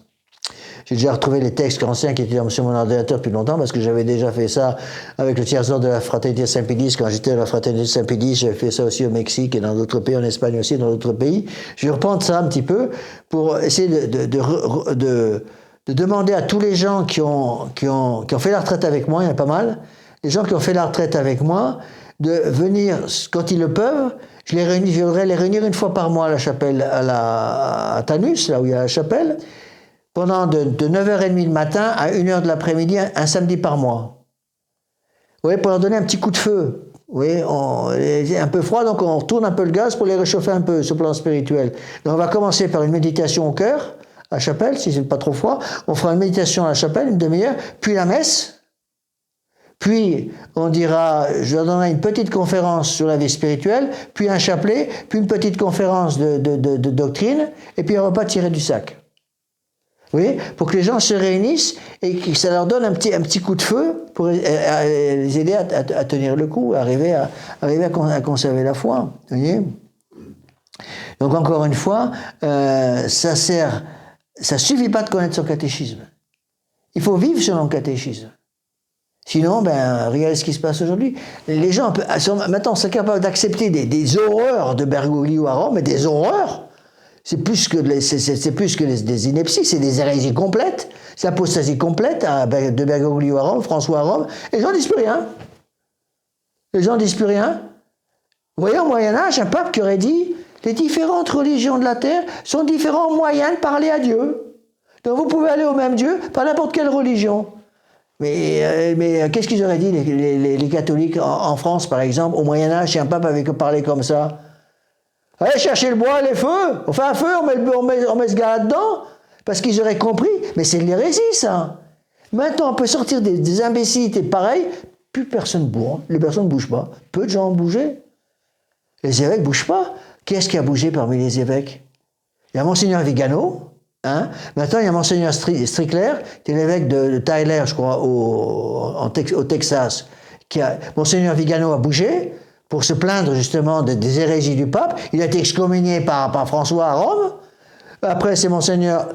J'ai déjà retrouvé les textes anciens qui étaient sur mon ordinateur depuis longtemps parce que j'avais déjà fait ça avec le tiers-ordre de la Fraternité Saint-Pédis. Quand j'étais à la Fraternité Saint-Pédis, j'avais fait ça aussi au Mexique et dans d'autres pays, en Espagne aussi, dans d'autres pays. Je vais reprendre ça un petit peu pour essayer de demander à tous les gens qui ont fait la retraite avec moi, il y en a pas mal, les gens qui ont fait la retraite avec moi, de venir, quand ils le peuvent, je voudrais les réunir une fois par mois à la chapelle, à Tanus, là où il y a la chapelle, pendant de 9h30 le matin à 1h de l'après-midi, un samedi par mois. Oui, pour leur donner un petit coup de feu. Oui, c'est un peu froid, donc on retourne un peu le gaz pour les réchauffer un peu sur le plan spirituel. Donc on va commencer par une méditation au cœur, à la chapelle, si c'est pas trop froid. On fera une méditation à la chapelle, une demi-heure, puis la messe. Puis on dira, je leur donnerai une petite conférence sur la vie spirituelle, puis un chapelet, puis une petite conférence de doctrine, et puis un repas tiré du sac. Oui, pour que les gens se réunissent et que ça leur donne un petit coup de feu pour les aider à tenir le coup, arriver à conserver la foi. Vous voyez ? Donc encore une fois, ça suffit pas de connaître son catéchisme. Il faut vivre selon le catéchisme. Sinon, regardez ce qui se passe aujourd'hui. Les gens maintenant sont capables d'accepter des horreurs de Bergoglio à Rome, mais des horreurs. C'est plus que des inepties, c'est des hérésies complètes, c'est l'apostasie complète de Bergoglio à Rome, François à Rome, et les gens ne disent plus rien. Les gens ne disent plus rien. Vous voyez, au Moyen-Âge, un pape qui aurait dit « Les différentes religions de la terre sont différents moyens de parler à Dieu. Donc vous pouvez aller au même Dieu par n'importe quelle religion. » Mais qu'est-ce qu'ils auraient dit, les catholiques en France, par exemple, au Moyen-Âge, si un pape avait parlé comme ça? Allez chercher le bois, les feux. On fait un feu, on met ce gars là-dedans. Parce qu'ils auraient compris. Mais c'est de l'hérésie, ça. Maintenant, on peut sortir des imbécilités pareilles. Plus personne bouge. Les personnes ne bougent pas. Peu de gens ont bougé. Les évêques ne bougent pas. Qui est-ce qui a bougé parmi les évêques? Il y a Monseigneur Vigano. Maintenant, il y a Monseigneur Strickler, qui est l'évêque de Tyler, je crois, au Texas. Monseigneur Vigano a bougé pour se plaindre justement des hérésies du pape. Il a été excommunié par François à Rome. Après, c'est Monseigneur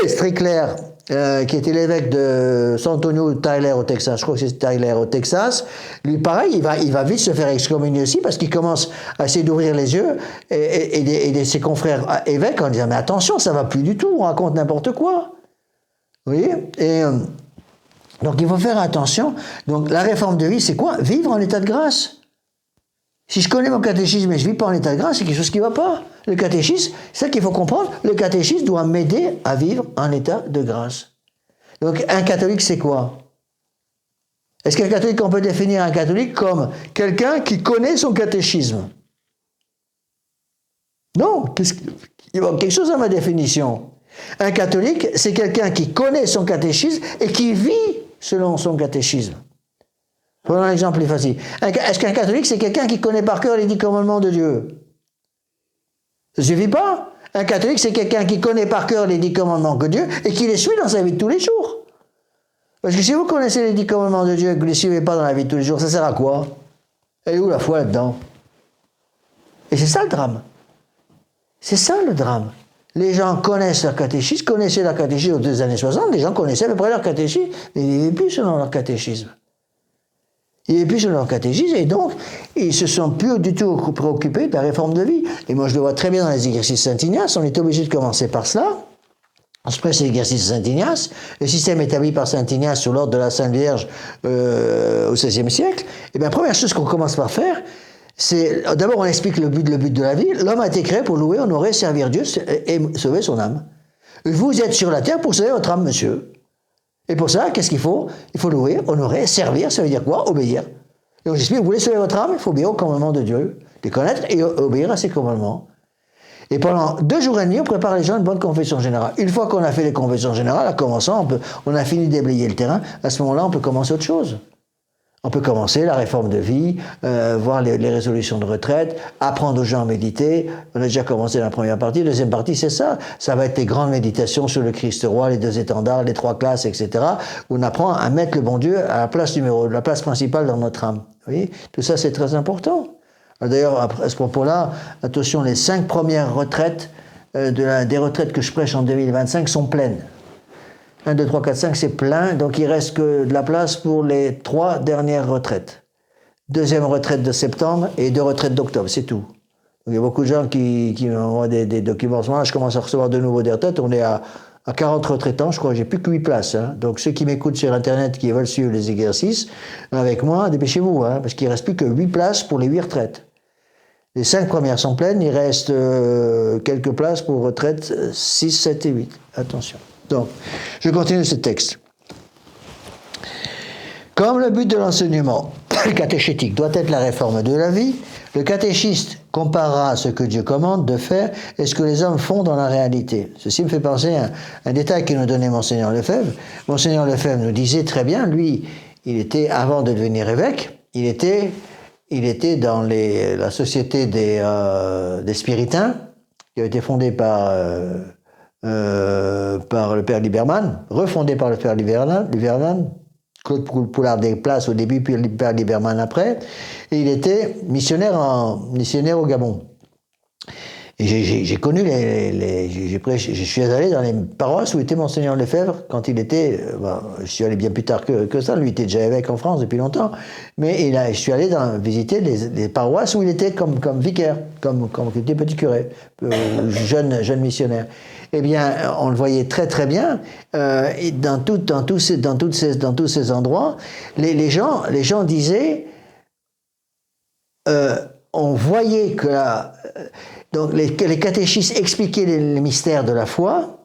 Strickler, qui était l'évêque de San Antonio Tyler au Texas. Je crois que c'est Tyler au Texas. Lui, pareil, il va vite se faire excommunier aussi parce qu'il commence à essayer d'ouvrir les yeux et ses confrères évêques en disant « Mais attention, ça va plus du tout, on raconte n'importe quoi. » Vous voyez ? Donc, il faut faire attention. Donc, la réforme de vie, c'est quoi ? Vivre en état de grâce. Si je connais mon catéchisme et je ne vis pas en état de grâce, c'est quelque chose qui ne va pas. Le catéchisme, c'est ça qu'il faut comprendre, le catéchisme doit m'aider à vivre en état de grâce. Donc un catholique, c'est quoi? Est-ce qu'un catholique, on peut définir un catholique comme quelqu'un qui connaît son catéchisme? Non, il manque quelque chose à ma définition. Un catholique, c'est quelqu'un qui connaît son catéchisme et qui vit selon son catéchisme. Prenons un exemple plus facile. Est-ce qu'un catholique, c'est quelqu'un qui connaît par cœur les 10 commandements de Dieu? Ça ne suffit pas. Un catholique, c'est quelqu'un qui connaît par cœur les 10 commandements de Dieu et qui les suit dans sa vie de tous les jours. Parce que si vous connaissez les 10 commandements de Dieu et que vous ne les suivez pas dans la vie de tous les jours, ça sert à quoi? Elle est où la foi là-dedans? Et c'est ça le drame. C'est ça le drame. Les gens connaissent leur catéchisme, connaissaient leur catéchisme aux 2 années 60, les gens connaissaient à peu près leur catéchisme, mais ils ne vivaient plus selon leur catéchisme. Ils ne vivaient plus selon leur catéchisme, et donc, ils ne se sont plus du tout préoccupés de la réforme de vie. Et moi, je le vois très bien dans les exercices Saint-Ignace, on est obligé de commencer par cela. On se presse l'exercice Saint-Ignace, le système établi par Saint-Ignace sous l'ordre de la Sainte Vierge au XVIe siècle. Et bien, la première chose qu'on commence par faire, c'est, d'abord on explique le but de la vie. L'homme a été créé pour louer, honorer, servir Dieu et sauver son âme. Vous êtes sur la terre pour sauver votre âme, monsieur. Et pour ça, qu'est-ce qu'il faut? Il faut louer, honorer, servir, ça veut dire quoi? Obéir. Et on explique, vous voulez sauver votre âme, il faut obéir aux commandements de Dieu, les connaître et obéir à ses commandements. Et pendant 2 jours et demi, on prépare les gens à une bonne confession générale. Une fois qu'on a fait les confessions générales, à commençant, on a fini de déblayer le terrain, à ce moment-là, on peut commencer autre chose. On peut commencer la réforme de vie, voir les résolutions de retraite, apprendre aux gens à méditer. On a déjà commencé la première partie. La deuxième partie, c'est ça. Ça va être les grandes méditations sur le Christ roi, les 2 étendards, les 3 classes, etc. Où on apprend à mettre le bon Dieu à la place principale dans notre âme. Vous voyez, tout ça, c'est très important. D'ailleurs, à ce propos-là, attention, les 5 premières retraites des retraites que je prêche en 2025 sont pleines. 1, 2, 3, 4, 5, c'est plein, donc il reste que de la place pour les 3 dernières retraites. 2e retraite de septembre et 2 retraites d'octobre, c'est tout. Donc, il y a beaucoup de gens qui m'envoient des documents. En ce moment, je commence à recevoir de nouveau des retraites. On est à 40 retraitants, je crois que j'ai plus que 8 places. Hein. Donc ceux qui m'écoutent sur Internet, qui veulent suivre les exercices, avec moi, dépêchez-vous, hein, parce qu'il ne reste plus que 8 places pour les 8 retraites. Les 5 premières sont pleines, il reste quelques places pour retraites 6, 7 et 8. Attention. Donc, je continue ce texte. Comme le but de l'enseignement catéchétique doit être la réforme de la vie, le catéchiste comparera ce que Dieu commande de faire et ce que les hommes font dans la réalité. Ceci me fait penser à un détail que nous donnait Monseigneur Lefebvre. Monseigneur Lefebvre nous disait très bien, lui, il était, avant de devenir évêque, il était dans la société des Spiritains, qui a été fondée par le père Liberman, refondée par le père Liberman, Claude Poulard des Places au début, puis le père Liberman après, et il était missionnaire au Gabon. Et j'ai connu je suis allé dans les paroisses où était Monseigneur Lefebvre quand il était, je suis allé bien plus tard que ça, lui était déjà évêque en France depuis longtemps, mais je suis allé visiter les paroisses où il était comme vicaire, comme il était petit curé, jeune missionnaire. Eh bien, on le voyait très très bien, et dans tous ces endroits, les gens disaient, on voyait que donc les catéchistes expliquaient les mystères de la foi,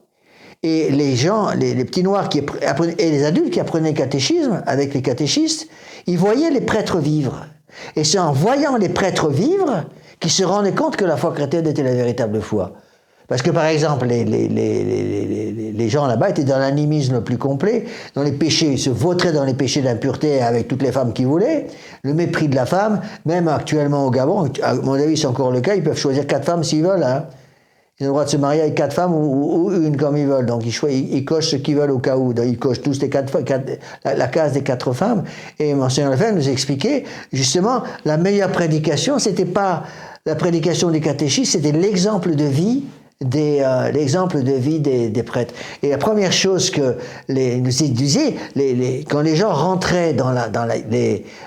et les gens, les petits noirs qui apprenaient, et les adultes qui apprenaient le catéchisme avec les catéchistes, ils voyaient les prêtres vivre. Et c'est en voyant les prêtres vivre qu'ils se rendaient compte que la foi chrétienne était la véritable foi. Parce que par exemple, les gens là-bas étaient dans l'animisme le plus complet, dans les péchés, ils se vautraient dans les péchés d'impureté avec toutes les femmes qu'ils voulaient, le mépris de la femme, même actuellement au Gabon, à mon avis c'est encore le cas, ils peuvent choisir 4 femmes s'ils veulent, hein. Ils ont le droit de se marier avec 4 femmes ou une comme ils veulent, donc ils cochent ce qu'ils veulent au cas où, donc ils cochent tous la case des 4 femmes, et Monseigneur Lefebvre nous expliquait, justement, la meilleure prédication, c'était pas la prédication des catéchistes, c'était l'exemple de vie des prêtres. Et la première chose que nous disaient, quand les gens rentraient dans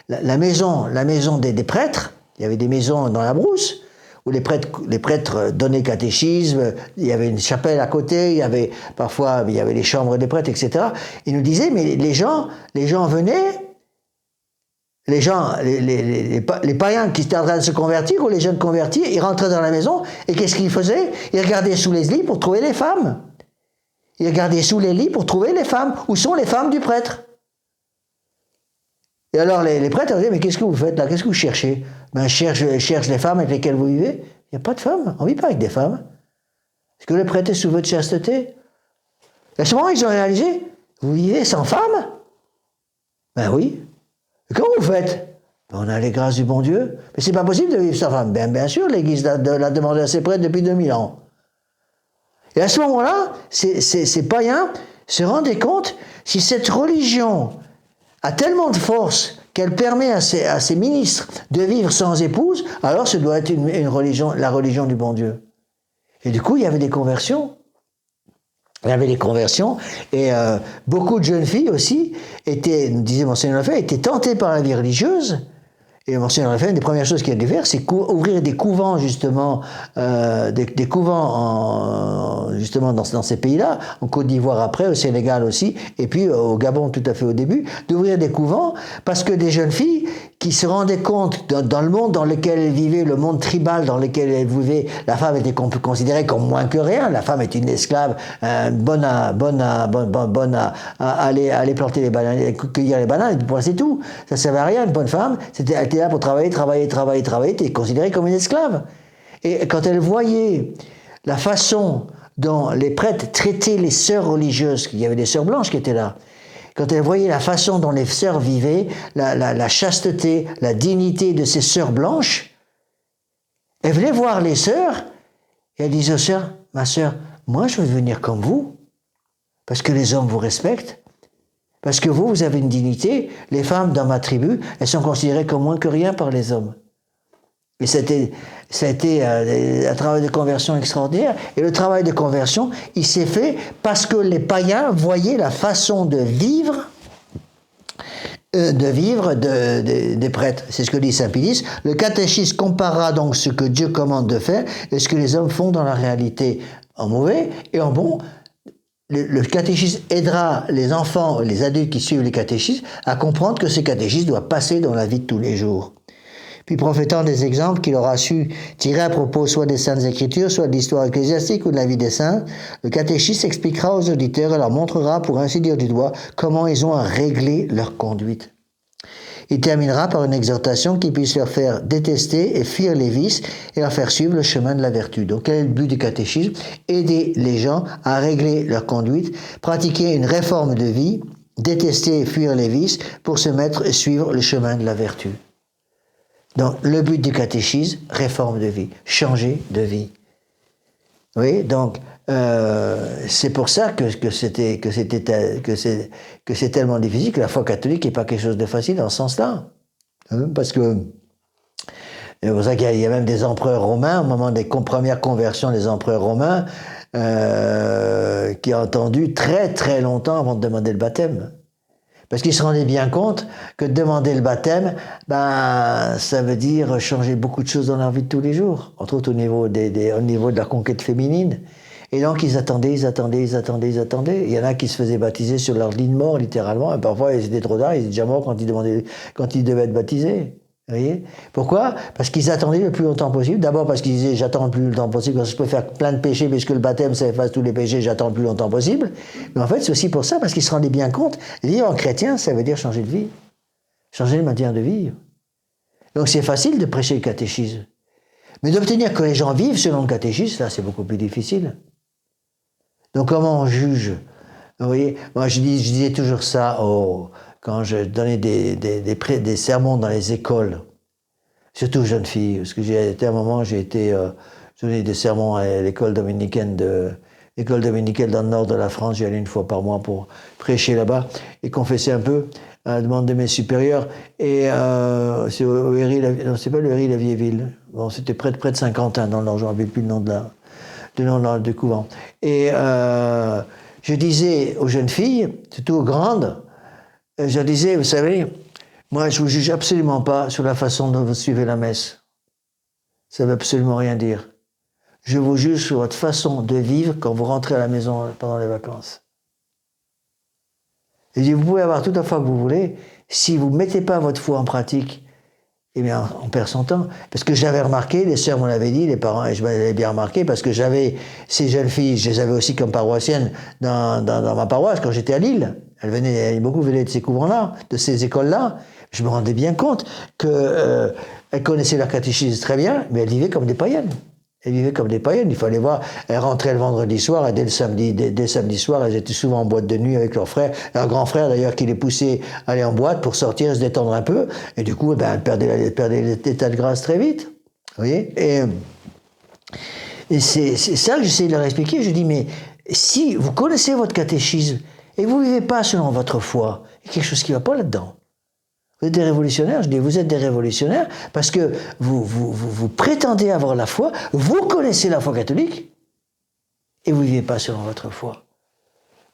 la maison des prêtres, il y avait des maisons dans la brousse où les prêtres donnaient le catéchisme, il y avait une chapelle à côté, il y avait les chambres des prêtres, etc. Ils nous disaient, mais les gens venaient, les païens qui étaient en train de se convertir ou les jeunes convertis, ils rentraient dans la maison et qu'est-ce qu'ils faisaient? Ils regardaient sous les lits pour trouver les femmes. Ils regardaient sous les lits pour trouver les femmes. Où sont les femmes du prêtre? Et alors les prêtres disaient, mais qu'est-ce que vous faites là? Qu'est-ce que vous cherchez? Ben, je cherche les femmes avec lesquelles vous vivez. Il n'y a pas de femmes. On ne vit pas avec des femmes. Est-ce que le prêtre est sous votre chasteté? Et à ce moment, ils ont réalisé, vous vivez sans femme? Ben oui. Et comment vous faites? On a les grâces du bon Dieu. Mais c'est pas possible de vivre sans femme. Bien sûr, l'Église l'a demandé à ses prêtres depuis 2000 ans. Et à ce moment-là, ces païens se rendaient compte, si cette religion a tellement de force qu'elle permet à ses ministres de vivre sans épouse, alors ce doit être une religion, la religion du bon Dieu. Et du coup, il y avait des conversions. Et beaucoup de jeunes filles aussi nous disait Monseigneur Lefebvre, étaient tentées par la vie religieuse. Et Monseigneur Lefebvre, une des premières choses qu'il a dû faire, c'est ouvrir des couvents, justement, des couvents justement dans ces pays-là, en Côte d'Ivoire après, au Sénégal aussi, et puis au Gabon tout à fait au début, d'ouvrir des couvents, parce que des jeunes filles qui se rendaient compte, dans le monde dans lequel elles vivaient, le monde tribal dans lequel elles vivaient, la femme était considérée comme moins que rien, la femme était une esclave, bonne à aller planter les bananes, cueillir les bananes, c'est tout. Ça servait à rien, une bonne femme, elle était là pour travailler, était considérée comme une esclave. Et quand elle voyait la façon dont les prêtres traitaient les sœurs religieuses, il y avait des sœurs blanches qui étaient là, quand elle voyait la façon dont les sœurs vivaient, la chasteté, la dignité de ces sœurs blanches, elle venait voir les sœurs et elle disait aux sœurs, ma sœur, moi je veux devenir comme vous, parce que les hommes vous respectent, parce que vous avez une dignité. Les femmes dans ma tribu, elles sont considérées comme moins que rien par les hommes. Et ça a été un travail de conversion extraordinaire. Et le travail de conversion, il s'est fait parce que les païens voyaient la façon de vivre des prêtres. C'est ce que dit saint Pilice. Le catéchisme comparera donc ce que Dieu commande de faire et ce que les hommes font dans la réalité en mauvais et en bon. Le catéchisme aidera les enfants, les adultes qui suivent les catéchismes à comprendre que ce catéchisme doit passer dans la vie de tous les jours. Puis profitant des exemples qu'il aura su tirer à propos soit des Saintes Écritures, soit de l'histoire ecclésiastique ou de la vie des saints, le catéchiste expliquera aux auditeurs et leur montrera, pour ainsi dire du doigt, comment ils ont à régler leur conduite. Il terminera par une exhortation qui puisse leur faire détester et fuir les vices et leur faire suivre le chemin de la vertu. Donc quel est le but du catéchisme? Aider les gens à régler leur conduite, pratiquer une réforme de vie, détester et fuir les vices pour se mettre et suivre le chemin de la vertu. Donc, le but du catéchisme, réforme de vie, changer de vie. Oui, donc, c'est pour ça que c'est tellement difficile, que la foi catholique n'est pas quelque chose de facile dans ce sens-là. Parce que, c'est pour ça qu'il y a même des empereurs romains, au moment des premières conversions des empereurs romains, qui ont attendu très très longtemps avant de demander le baptême. Parce qu'ils se rendaient bien compte que demander le baptême, ça veut dire changer beaucoup de choses dans leur vie de tous les jours, entre autres au niveau de la conquête féminine. Et donc ils attendaient. Il y en a qui se faisaient baptiser sur leur lit de mort, littéralement, et parfois ils étaient trop tard, ils étaient déjà morts quand ils devaient être baptisés. Vous voyez? Pourquoi? Parce qu'ils attendaient le plus longtemps possible. D'abord parce qu'ils disaient j'attends le plus longtemps possible, parce que je peux faire plein de péchés, puisque le baptême ça efface tous les péchés, j'attends le plus longtemps possible. Mais en fait c'est aussi pour ça, parce qu'ils se rendaient bien compte, vivre en chrétien ça veut dire changer de vie, changer de manière de vivre. Donc c'est facile de prêcher le catéchisme. Mais d'obtenir que les gens vivent selon le catéchisme, là c'est beaucoup plus difficile. Donc comment on juge? Vous voyez, moi je disais toujours ça quand je donnais des sermons dans les écoles, surtout aux jeunes filles, parce que j'ai donné des sermons à l'école dominicaine dans le nord de la France. J'y allais une fois par mois pour prêcher là-bas et confesser un peu à la demande de mes supérieurs. Et c'est au Héry, non, c'est pas le Héry, la Vieille-Ville. Bon, c'était près de Saint-Quentin dans le nord, je ne me rappelle plus le nom du couvent. Et je disais aux jeunes filles, surtout aux grandes, je disais, vous savez, moi je vous juge absolument pas sur la façon dont vous suivez la messe. Ça ne veut absolument rien dire. Je vous juge sur votre façon de vivre quand vous rentrez à la maison pendant les vacances. Je dis, vous pouvez avoir toute la foi que vous voulez, si vous ne mettez pas votre foi en pratique, eh bien, on perd son temps. Parce que j'avais remarqué, les sœurs me l'avaient dit, les parents, et je m'avais bien remarqué, parce que j'avais ces jeunes filles, je les avais aussi comme paroissiennes dans ma paroisse quand j'étais à Lille. Elles beaucoup venaient de ces couvents-là, de ces écoles-là. Je me rendais bien compte qu'elles connaissaient leur catéchisme très bien, mais elles vivaient comme des païennes. Elles vivaient comme des païennes. Il fallait voir, elles rentraient le vendredi soir, et dès samedi soir, elles étaient souvent en boîte de nuit avec leur frère, leur grand frère d'ailleurs, qui les poussait à aller en boîte pour sortir et se détendre un peu. Et du coup, elles perdaient l'état de grâce très vite. Vous voyez? Et c'est ça que j'essaie de leur expliquer. Je dis, mais si vous connaissez votre catéchisme et vous ne vivez pas selon votre foi, il y a quelque chose qui ne va pas là-dedans. Vous êtes des révolutionnaires, je dis, vous êtes des révolutionnaires parce que vous prétendez avoir la foi, vous connaissez la foi catholique et vous ne vivez pas selon votre foi.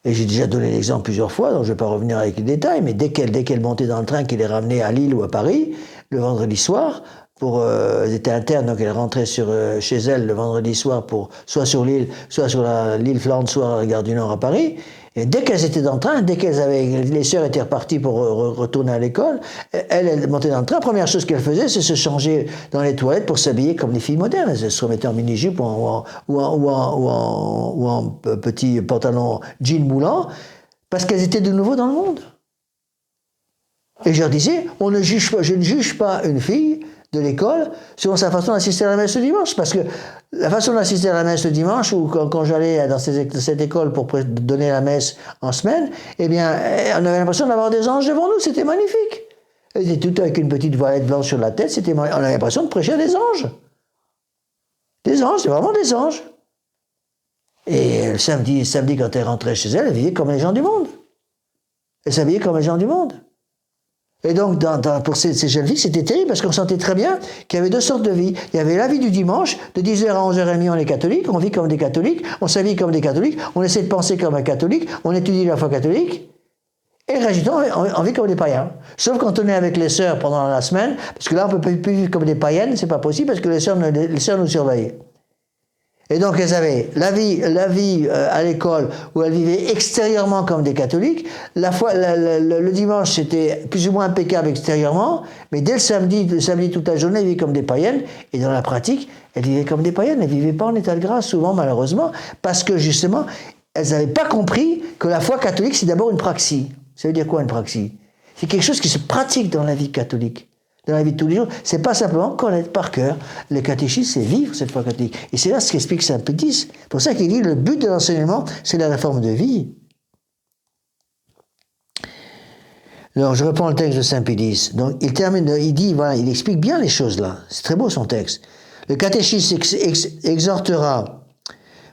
Et j'ai déjà donné l'exemple plusieurs fois, donc je ne vais pas revenir avec les détails, mais dès qu'elle montait dans le train, qu'il les ramenait à Lille ou à Paris, le vendredi soir, elles étaient internes, donc elles rentraient chez elles le vendredi soir, soit sur l'île, soit sur l'île Flandre, soit à la gare du Nord à Paris. Et dès qu'elles étaient dans le train, les sœurs étaient reparties pour retourner à l'école, elles montaient dans le train, la première chose qu'elles faisaient, c'est se changer dans les toilettes pour s'habiller comme les filles modernes. Elles se remettaient en mini-jupe ou en petit pantalon jean moulant, parce qu'elles étaient de nouveau dans le monde. Et je leur disais, je ne juge pas une fille de l'école selon sa façon d'assister à la messe le dimanche. Parce que la façon d'assister à la messe le dimanche, ou quand j'allais dans cette école pour donner la messe en semaine, eh bien, on avait l'impression d'avoir des anges devant nous, c'était magnifique. Ils étaient tout avec une petite voilette blanche sur la tête, on avait l'impression de prêcher à des anges. Des anges, c'est vraiment des anges. Et le samedi, quand elle rentrait chez elle, elle vivait comme les gens du monde. Elle s'habillait comme les gens du monde. Et donc, pour ces jeunes filles, c'était terrible parce qu'on sentait très bien qu'il y avait deux sortes de vie. Il y avait la vie du dimanche, de 10h à 11h30, on est catholique, on vit comme des catholiques, on s'habille comme des catholiques, on essaie de penser comme un catholique, on étudie la foi catholique, et le reste du temps, on vit comme des païens. Sauf quand on est avec les sœurs pendant la semaine, parce que là, on ne peut plus vivre comme des païennes, c'est pas possible, parce que les sœurs nous surveillent. Et donc, elles avaient la vie à l'école où elles vivaient extérieurement comme des catholiques. Le dimanche, c'était plus ou moins impeccable extérieurement, mais dès le samedi toute la journée, elles vivaient comme des païennes. Et dans la pratique, elles vivaient comme des païennes. Elles ne vivaient pas en état de grâce, souvent, malheureusement, parce que justement, elles n'avaient pas compris que la foi catholique, c'est d'abord une praxis. Ça veut dire quoi, une praxis? C'est quelque chose qui se pratique dans la vie catholique. Dans la vie de tous les jours, c'est pas simplement connaître par cœur. Le catéchisme, c'est vivre cette foi catholique. Et c'est là ce qu'explique Saint Pédis. C'est pour ça qu'il dit le but de l'enseignement, c'est la réforme de vie. Alors, je reprends le texte de Saint Pédis. Donc, il termine, il dit, voilà, il explique bien les choses là. C'est très beau son texte. Le catéchisme exhortera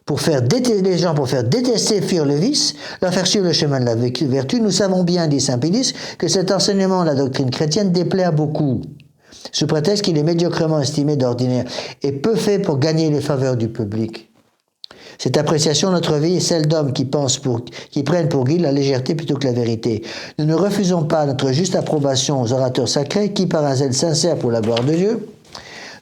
pour faire détester les gens, pour faire détester et fuir le vice, leur faire suivre le chemin de la vertu. Nous savons bien, dit Saint Pédis, que cet enseignement de la doctrine chrétienne déplaît à beaucoup, sous prétexte qu'il est médiocrement estimé d'ordinaire et peu fait pour gagner les faveurs du public. Cette appréciation de notre vie est celle d'hommes qui prennent pour guide la légèreté plutôt que la vérité. Nous ne refusons pas notre juste approbation aux orateurs sacrés qui, par un zèle sincère pour la gloire de Dieu,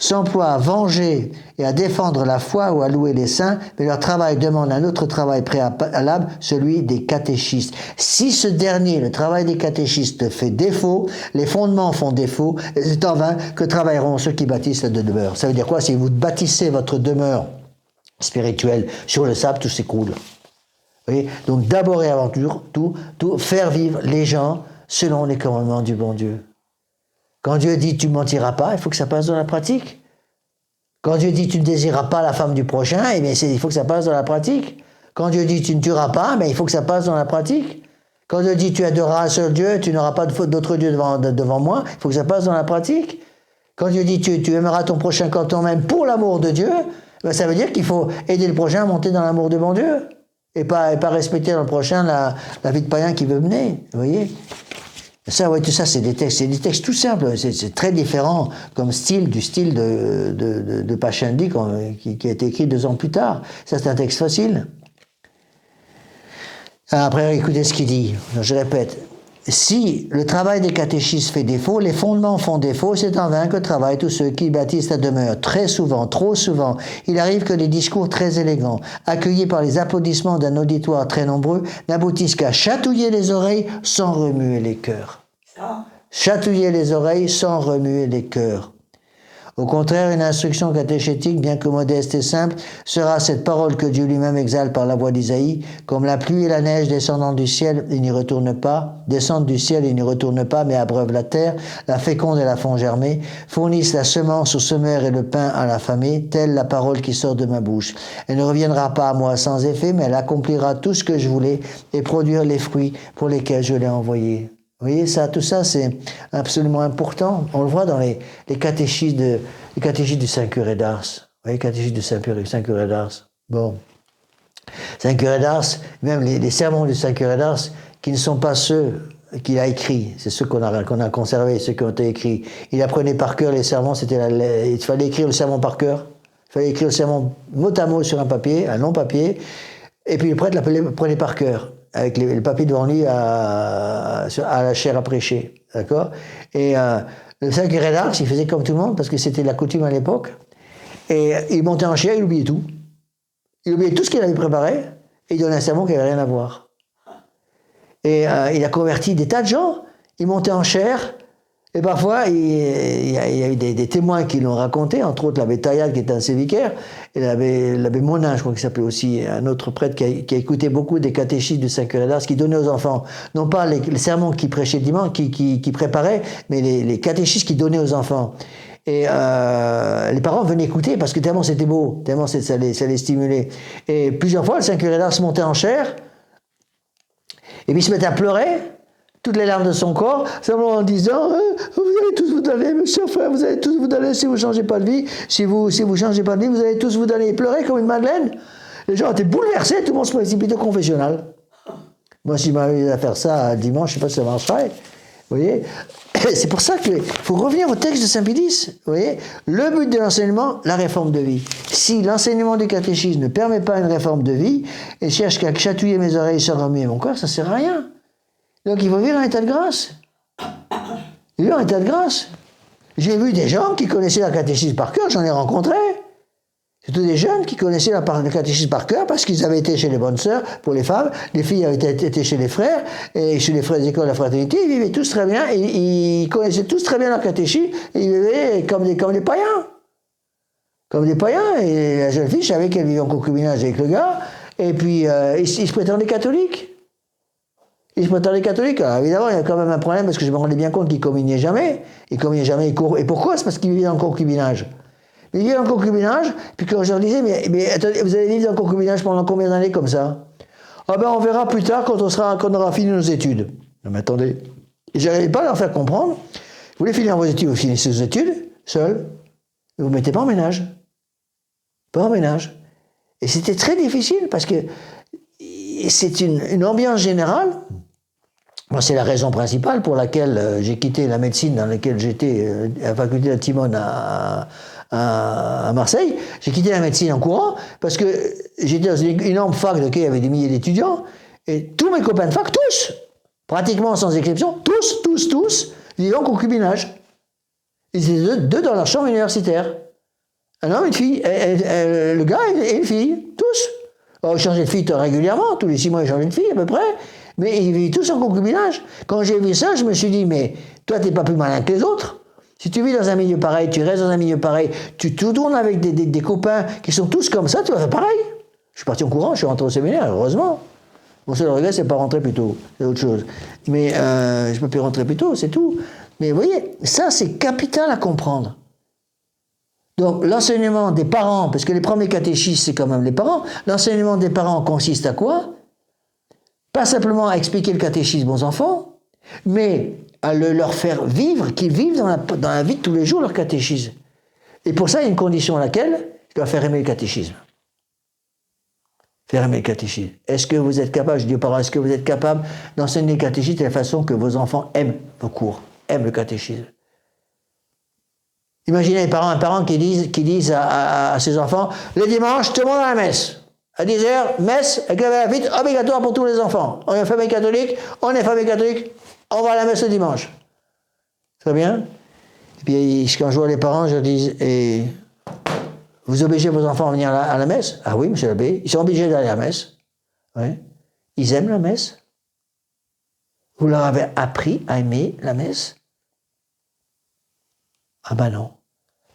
s'emploient à venger et à défendre la foi ou à louer les saints, mais leur travail demande un autre travail préalable, celui des catéchistes. Si ce dernier, le travail des catéchistes, fait défaut, les fondements font défaut, et c'est en vain que travailleront ceux qui bâtissent la demeure. Ça veut dire quoi? Si vous bâtissez votre demeure spirituelle sur le sable, tout s'écroule. Vous voyez? Donc d'abord et avant tout, faire vivre les gens selon les commandements du bon Dieu. Quand Dieu dit tu ne mentiras pas, il faut que ça passe dans la pratique. Quand Dieu dit tu ne désireras pas la femme du prochain, eh bien il faut que ça passe dans la pratique. Quand Dieu dit tu ne tueras pas, il faut que ça passe dans la pratique. Quand Dieu dit tu adoreras un seul Dieu, tu n'auras pas d'autre Dieu devant moi, il faut que ça passe dans la pratique. Quand Dieu dit tu aimeras ton prochain comme toi-même pour l'amour de Dieu, ça veut dire qu'il faut aider le prochain à monter dans l'amour de bon Dieu. Et pas respecter dans le prochain la vie de païen qui veut mener. Vous voyez? Ça, ouais, tout ça, c'est des textes tout simples. C'est très différent comme style du style de Pachendi qui a été écrit 2 ans plus tard. Ça, c'est un texte facile. Après, écoutez ce qu'il dit. Je répète. Si le travail des catéchistes fait défaut, les fondements font défaut, c'est en vain que travaillent tous ceux qui bâtissent la demeure. Très souvent, trop souvent, il arrive que des discours très élégants, accueillis par les applaudissements d'un auditoire très nombreux, n'aboutissent qu'à chatouiller les oreilles sans remuer les cœurs. Chatouiller les oreilles sans remuer les cœurs. Au contraire, une instruction catéchétique, bien que modeste et simple, sera cette parole que Dieu lui-même exalte par la voix d'Isaïe, comme la pluie et la neige descendant du ciel, ils n'y retournent pas, descendent du ciel et n'y retournent pas, mais abreuvent la terre, la fécondent et la font germer, fournissent la semence au semeur et le pain à l'affamé, telle la parole qui sort de ma bouche. Elle ne reviendra pas à moi sans effet, mais elle accomplira tout ce que je voulais et produire les fruits pour lesquels je l'ai envoyée. Vous voyez, tout ça, c'est absolument important. On le voit dans les catéchistes du Saint-Curé d'Ars. Vous voyez, les catéchistes du Saint-Curé d'Ars. Bon. Saint-Curé d'Ars, même les sermons du Saint-Curé d'Ars, qui ne sont pas ceux qu'il a écrits, c'est ceux qu'on a conservés, ceux qui ont été écrits. Il apprenait par cœur les sermons, il fallait écrire le sermon par cœur. Il fallait écrire le sermon mot à mot sur un papier, un long papier, et puis le prêtre prenait par cœur, avec le papier devant lui à la chaire à prêcher, d'accord? Et le Saint-Curé d'Ars, il faisait comme tout le monde, parce que c'était la coutume à l'époque, et il montait en chaire, il oubliait tout. Il oubliait tout ce qu'il avait préparé, et il donnait un sermon qui n'avait rien à voir. Et il a converti des tas de gens, il montait en chaire, et parfois, il y a eu des témoins qui l'ont raconté, entre autres l'abbé Taillade, qui était un de ses vicaires, et l'abbé Monin, je crois qu'il s'appelait aussi, un autre prêtre qui a écouté beaucoup des catéchistes du Saint-Curé d'Ars, qui donnait aux enfants, non pas les sermons qu'il prêchait dimanche, qui préparait, mais les catéchistes qu'il donnait aux enfants. Et les parents venaient écouter parce que tellement c'était beau, tellement ça les stimulait. Et plusieurs fois, le Saint-Curé d'Ars se montait en chair, et puis il se mettait à pleurer, toutes les larmes de son corps, simplement en disant vous allez tous vous donner, mes chers frères, vous allez tous vous donner si vous ne changez pas de vie, si vous changez pas de vie, vous allez tous vous donner. Il pleurait comme une madeleine. Les gens étaient bouleversés, tout le monde se précipitait au confessionnal. Moi, si je m'avais à faire ça dimanche, je ne sais pas si ça marcherait. Vous voyez, c'est pour ça qu'il faut revenir au texte de Saint-Pédis. Vous voyez, le but de l'enseignement, la réforme de vie. Si l'enseignement du catéchisme ne permet pas une réforme de vie et cherche qu'à chatouiller mes oreilles sans remuer mon corps, ça ne sert à rien. Donc il faut vivre en état de grâce. Vivre en état de grâce. J'ai vu des gens qui connaissaient la catéchisme par cœur, j'en ai rencontré. Surtout des jeunes qui connaissaient le catéchisme par cœur parce qu'ils avaient été chez les bonnes sœurs pour les femmes, les filles avaient été chez les frères, et chez les frères des écoles de la fraternité, ils vivaient tous très bien, et ils connaissaient tous très bien leur catéchisme, et ils vivaient comme des païens. Comme des païens, et la jeune fille, je savais qu'elle vivait en concubinage avec le gars, et puis ils se prétendaient catholiques. Ils se prétendaient catholiques. Alors évidemment, il y a quand même un problème, parce que je me rendais bien compte qu'ils communiaient jamais. Ils communiaient jamais. Et pourquoi? C'est parce qu'ils vivaient en concubinage. Ils vivaient en concubinage, puis quand je leur disais, mais attendez, vous allez vivre dans le concubinage pendant combien d'années comme ça? Ah ben on verra plus tard quand on aura fini nos études. Non mais attendez. Et j'arrivais pas à leur faire comprendre. Vous voulez finir vos études, vous finissez vos études, seul. Vous ne vous mettez pas en ménage. Pas en ménage. Et c'était très difficile, parce que c'est une ambiance générale. Moi, c'est la raison principale pour laquelle j'ai quitté la médecine dans laquelle j'étais, à la faculté de la Timone à Marseille. J'ai quitté la médecine en courant parce que j'étais dans une énorme fac dans laquelle il y avait des milliers d'étudiants et tous mes copains de fac, tous, pratiquement sans exception, tous, vivaient en concubinage. Ils étaient deux dans leur chambre universitaire. Un homme et une fille, le gars et une fille, tous. Alors, ils changeaient de fille régulièrement, tous les 6 mois ils changeaient de fille à peu près, mais ils vivaient tous en concubinage. Quand j'ai vu ça, je me suis dit, mais toi t'es pas plus malin que les autres. Si tu vis dans un milieu pareil, tu restes dans un milieu pareil, tu tournes avec des copains qui sont tous comme ça, tu vas faire pareil. Je suis parti en courant, je suis rentré au séminaire, heureusement. Mon seul regret, c'est pas rentrer plus tôt, c'est autre chose. Mais je peux plus rentrer plus tôt, c'est tout. Mais vous voyez, ça c'est capital à comprendre. Donc l'enseignement des parents, parce que les premiers catéchistes c'est quand même les parents, l'enseignement des parents consiste à quoi? Pas simplement à expliquer le catéchisme aux enfants, mais à leur faire vivre, qu'ils vivent dans la vie de tous les jours leur catéchisme. Et pour ça, il y a une condition à laquelle je dois faire aimer le catéchisme. Faire aimer le catéchisme. Est-ce que vous êtes capable, je dis aux parents, est-ce que vous êtes capable d'enseigner le catéchisme de la façon que vos enfants aiment vos cours, aiment le catéchisme? Imaginez un parent qui disent à ses enfants, le dimanche, tout le monde à la messe. À 10h, messe, avec la vite, obligatoire pour tous les enfants. On est famille catholique, on va à la messe le dimanche. Très bien. Et puis quand je vois les parents, je leur dis, et vous obligez vos enfants à venir à la messe? Ah oui, monsieur l'abbé, ils sont obligés d'aller à la messe. Oui. Ils aiment la messe? Vous leur avez appris à aimer la messe? Ah ben non.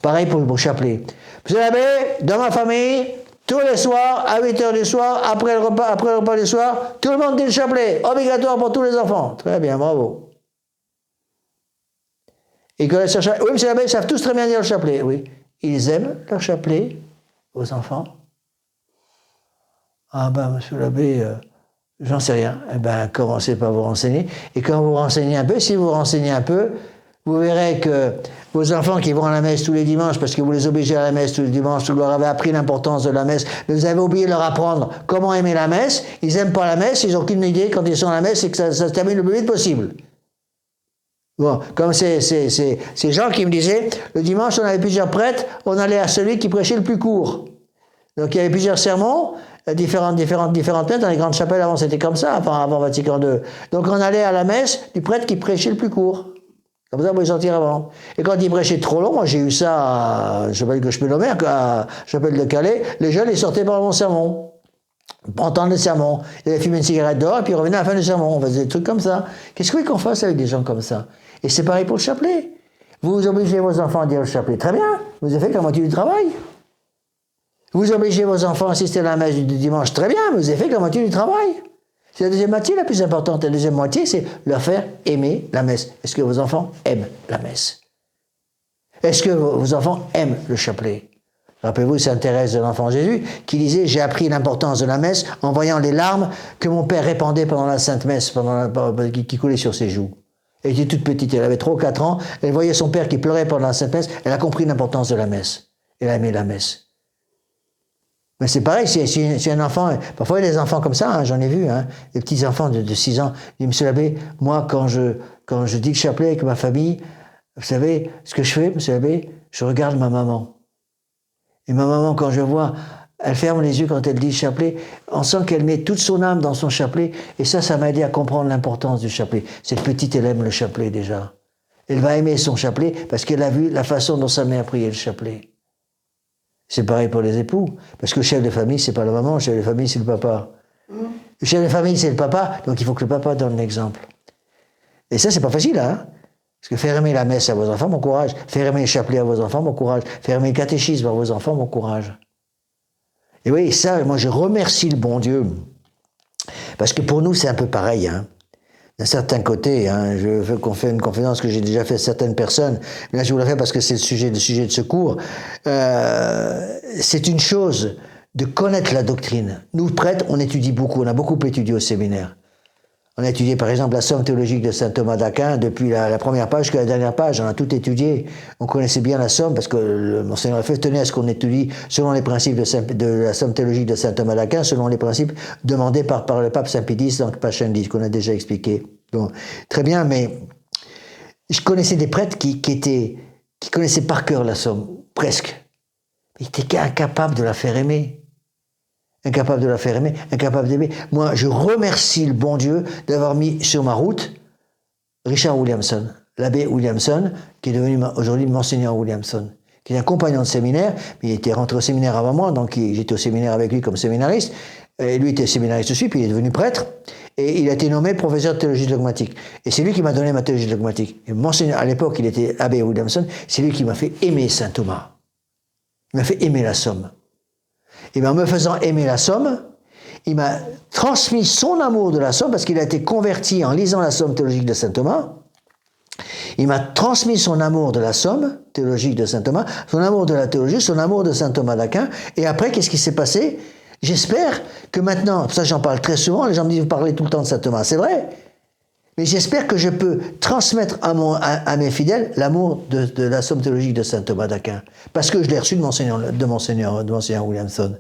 Pareil pour le chapelet. Monsieur l'abbé, dans ma famille, tous les soirs, à 8h du soir, après le repas du soir, tout le monde dit le chapelet, obligatoire pour tous les enfants. Très bien, bravo. Et que oui, monsieur l'abbé, ils savent tous très bien dire le chapelet. Oui. Ils aiment leur chapelet aux enfants? Ah ben, monsieur l'abbé, j'en sais rien. Eh ben, commencez par vous renseigner. Et quand vous renseignez un peu, si vous renseignez un peu, vous verrez que vos enfants qui vont à la messe tous les dimanches, parce que vous les obligez à la messe tous les dimanches, vous leur avez appris l'importance de la messe, vous avez oublié de leur apprendre comment aimer la messe, ils n'aiment pas la messe, ils n'ont aucune idée quand ils sont à la messe, c'est que ça se termine le plus vite possible. Bon, comme ces gens qui me disaient, le dimanche on avait plusieurs prêtres, on allait à celui qui prêchait le plus court. Donc il y avait plusieurs sermons, différentes têtes, dans les grandes chapelles avant c'était comme ça, avant Vatican II. Donc on allait à la messe du prêtre qui prêchait le plus court. Comme ça, vous pouvez sortir avant. Et quand il prêchait trop long, moi j'ai eu ça à chapelle Gauche-Pélomer, à chapelle de Calais, les jeunes ils sortaient par mon sermon. Pour entendre le sermon. Ils avaient fumé une cigarette dehors et puis ils revenaient à la fin du sermon. On faisait des trucs comme ça. Qu'est-ce que vous voulez qu'on fasse avec des gens comme ça? Et c'est pareil pour le chapelet. Vous obligez vos enfants à dire le chapelet. Très bien, vous avez fait la moitié du travail. Vous obligez vos enfants à assister à la messe du dimanche. Très bien, vous avez fait la moitié du travail. C'est la deuxième moitié la plus importante. La deuxième moitié, c'est leur faire aimer la messe. Est-ce que vos enfants aiment la messe? Est-ce que vos enfants aiment le chapelet? Rappelez-vous Sainte Thérèse de l'Enfant Jésus qui disait « J'ai appris l'importance de la messe en voyant les larmes que mon père répandait pendant la Sainte Messe, qui coulaient sur ses joues. » Elle était toute petite, elle avait 3 ou 4 ans, elle voyait son père qui pleurait pendant la Sainte Messe, elle a compris l'importance de la messe. Elle a aimé la messe. Mais c'est pareil, si un enfant, parfois il y a des enfants comme ça, hein, j'en ai vu, hein, des petits enfants de 6 ans, ils disent « Monsieur l'abbé, moi quand je dis le chapelet avec ma famille, vous savez ce que je fais, monsieur l'abbé, je regarde ma maman. Et ma maman, quand je vois, elle ferme les yeux quand elle dit chapelet, on sent qu'elle met toute son âme dans son chapelet, et ça m'a aidé à comprendre l'importance du chapelet. Cette petite, elle aime le chapelet déjà. Elle va aimer son chapelet parce qu'elle a vu la façon dont sa mère priait le chapelet. C'est pareil pour les époux, parce que le chef de famille, c'est pas la maman, le chef de famille, c'est le papa. Le chef de famille, c'est le papa, donc il faut que le papa donne l'exemple. Et ça, c'est pas facile, hein. Parce que faire aimer la messe à vos enfants, bon courage. Faire aimer le chapelet à vos enfants, bon courage. Faire aimer le catéchisme à vos enfants, bon courage. Et oui, ça, moi, je remercie le bon Dieu. Parce que pour nous, c'est un peu pareil, hein. D'un certain côté, hein, je veux qu'on fasse une conférence que j'ai déjà fait à certaines personnes, mais là, je vous la fais parce que c'est le sujet de ce cours. C'est une chose de connaître la doctrine. Nous, prêtres, on étudie beaucoup, on a beaucoup étudié au séminaire. On a étudié par exemple la somme théologique de saint Thomas d'Aquin depuis la première page jusqu'à la dernière page. On a tout étudié. On connaissait bien la somme parce que le Monseigneur Lefebvre tenait à ce qu'on étudie selon les principes de la somme théologique de saint Thomas d'Aquin, selon les principes demandés par le pape Saint Pie X dans Passion X, qu'on a déjà expliqué. Bon, très bien, mais je connaissais des prêtres qui connaissaient par cœur la somme, presque. Ils étaient incapables de la faire aimer. Incapable de la faire aimer, incapable d'aimer. Moi, je remercie le bon Dieu d'avoir mis sur ma route Richard Williamson, l'abbé Williamson, qui est devenu aujourd'hui Monseigneur Williamson, qui est un compagnon de séminaire, mais il était rentré au séminaire avant moi, donc j'étais au séminaire avec lui comme séminariste, et lui était séminariste aussi, puis il est devenu prêtre, et il a été nommé professeur de théologie dogmatique. Et c'est lui qui m'a donné ma théologie dogmatique. Et Monseigneur, à l'époque, il était abbé Williamson, c'est lui qui m'a fait aimer saint Thomas. Il m'a fait aimer la somme. Et en me faisant aimer la somme, il m'a transmis son amour de la somme, parce qu'il a été converti en lisant la somme théologique de saint Thomas. Il m'a transmis son amour de la somme théologique de saint Thomas, son amour de la théologie, son amour de saint Thomas d'Aquin. Et après, qu'est-ce qui s'est passé? J'espère que maintenant, ça j'en parle très souvent, les gens me disent, vous parlez tout le temps de saint Thomas, c'est vrai. Mais j'espère que je peux transmettre à mes fidèles l'amour de la somme théologique de saint Thomas d'Aquin. Parce que je l'ai reçu de Monseigneur Williamson.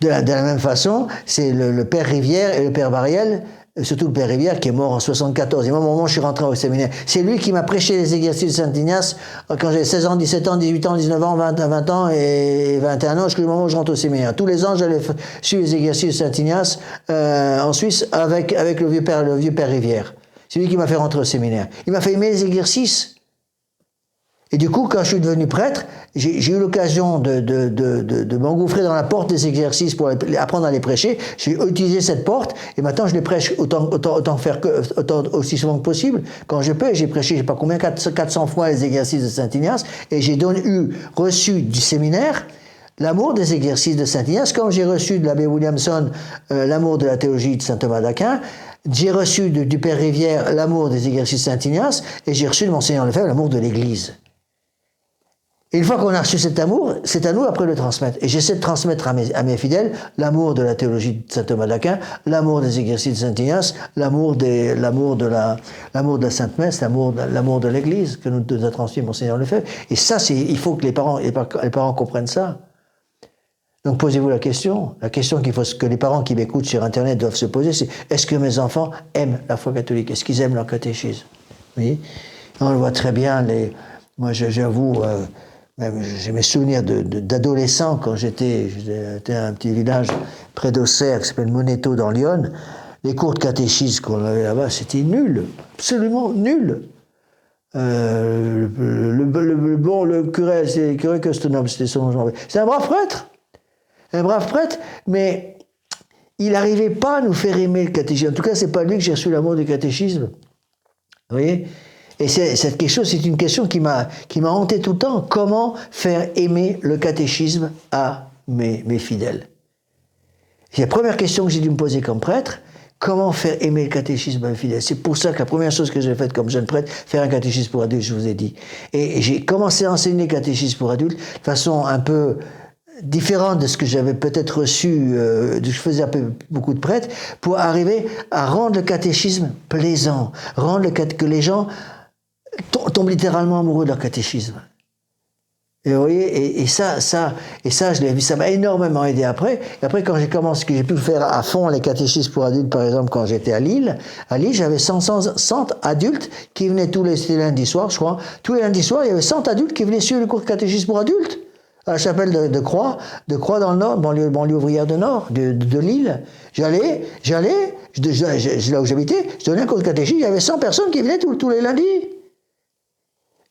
De la même façon, c'est le père Rivière et le père Bariel, surtout le père Rivière qui est mort en 74. Et moi, au moment où je suis rentré au séminaire, c'est lui qui m'a prêché les exercices de Saint-Ignace quand j'avais 16 ans, 17 ans, 18 ans, 19 ans, 20 ans et 21 ans, jusqu'au moment où je rentre au séminaire. Tous les ans, j'allais suivre les exercices de Saint-Ignace en Suisse avec le vieux père Rivière. C'est lui qui m'a fait rentrer au séminaire. Il m'a fait aimer les exercices. Et du coup, quand je suis devenu prêtre, j'ai eu l'occasion de m'engouffrer dans la porte des exercices pour apprendre à les prêcher. J'ai utilisé cette porte et maintenant je les prêche autant aussi souvent que possible. Quand je peux, j'ai prêché, je sais pas combien, 400 fois les exercices de Saint-Ignace et j'ai reçu du séminaire l'amour des exercices de Saint-Ignace, comme j'ai reçu de l'abbé Williamson l'amour de la théologie de saint Thomas d'Aquin. J'ai reçu du père Rivière l'amour des exercices de Saint-Ignace et j'ai reçu de Monseigneur Lefebvre l'amour de l'Église. Et une fois qu'on a reçu cet amour, c'est à nous après de le transmettre. Et j'essaie de transmettre à mes fidèles l'amour de la théologie de saint Thomas d'Aquin, l'amour des exercices de Saint-Ignace, l'amour de la Sainte Messe, l'amour de l'Église que nous a transmis Monseigneur Lefebvre. Et ça, il faut que les parents comprennent ça. Donc posez-vous la question que les parents qui m'écoutent sur Internet doivent se poser, c'est est-ce que mes enfants aiment la foi catholique? Est-ce qu'ils aiment leur catéchisme? Vous voyez? On le voit très bien. Moi, j'avoue. J'ai mes souvenirs d'adolescent quand j'étais à un petit village près d'Auxerre qui s'appelle Moneto dans l'Yonne. Les cours de catéchisme qu'on avait là-bas, c'était nul, absolument nul. Le curé, c'est le curé Costonome, c'était son nom. C'est un brave prêtre, mais il n'arrivait pas à nous faire aimer le catéchisme. En tout cas, c'est pas lui que j'ai reçu l'amour du catéchisme. Vous voyez? Et c'est une question qui m'a hanté tout le temps. Comment faire aimer le catéchisme à mes fidèles? C'est la première question que j'ai dû me poser comme prêtre. comment faire aimer le catéchisme à mes fidèles. C'est pour ça que la première chose que j'ai faite comme jeune prêtre, faire un catéchisme pour adultes, je vous ai dit. Et j'ai commencé à enseigner le catéchisme pour adultes de façon un peu différente de ce que j'avais peut-être reçu, de ce que je faisais un peu beaucoup de prêtres, pour arriver à rendre le catéchisme plaisant, que les gens tombent littéralement amoureux de leur catéchisme. Et vous voyez, et ça, je l'ai vu, ça m'a énormément aidé après. Et après, quand j'ai commencé, que j'ai pu faire à fond les catéchismes pour adultes, par exemple, quand j'étais à Lille, j'avais 100 adultes qui venaient tous les lundis soirs, je crois. Tous les lundis soirs, il y avait 100 adultes qui venaient suivre le cours de catéchisme pour adultes. À la chapelle de Croix dans le Nord, banlieue ouvrière de Nord, de Lille. J'allais, là où j'habitais, je donnais un cours de catéchisme, il y avait 100 personnes qui venaient tous les lundis.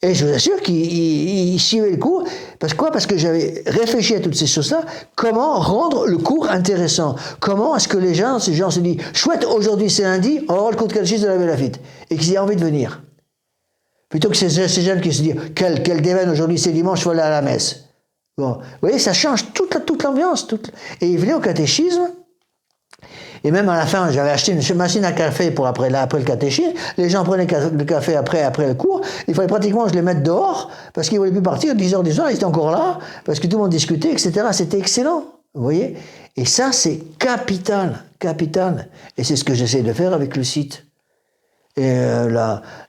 Et je vous assure qu'ils suivaient le cours. Parce que j'avais réfléchi à toutes ces choses-là. Comment rendre le cours intéressant? Comment est-ce que ces gens se disent, chouette, aujourd'hui c'est lundi, on va avoir le cours de catéchisme de la Belle-Lafitte. Et qu'ils aient envie de venir. Plutôt que ces jeunes qui se disent, quel déveine, aujourd'hui c'est dimanche, il faut aller à la messe. Bon, vous voyez, ça change toute l'ambiance. Et ils venaient au catéchisme. Et même à la fin, j'avais acheté une machine à café pour après le catéchisme. Les gens prenaient le café après le cours. Il fallait pratiquement que je les mette dehors parce qu'ils ne voulaient plus partir. 10h du soir, ils étaient encore là parce que tout le monde discutait, etc. C'était excellent. Vous voyez? Et ça, c'est capital. Et c'est ce que j'essaie de faire avec le site. Et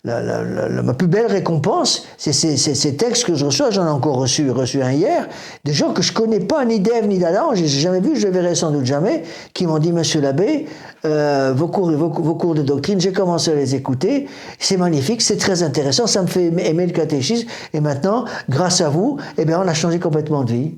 ma plus belle récompense, c'est ces textes que je reçois. J'en ai encore reçu un hier, des gens que je connais pas, ni d'Ève ni d'Adam, j'ai jamais vu, je les verrai sans doute jamais, qui m'ont dit, monsieur l'abbé, vos cours de doctrine, j'ai commencé à les écouter, c'est magnifique, c'est très intéressant, ça me fait aimer le catéchisme, et maintenant, grâce à vous, on a changé complètement de vie.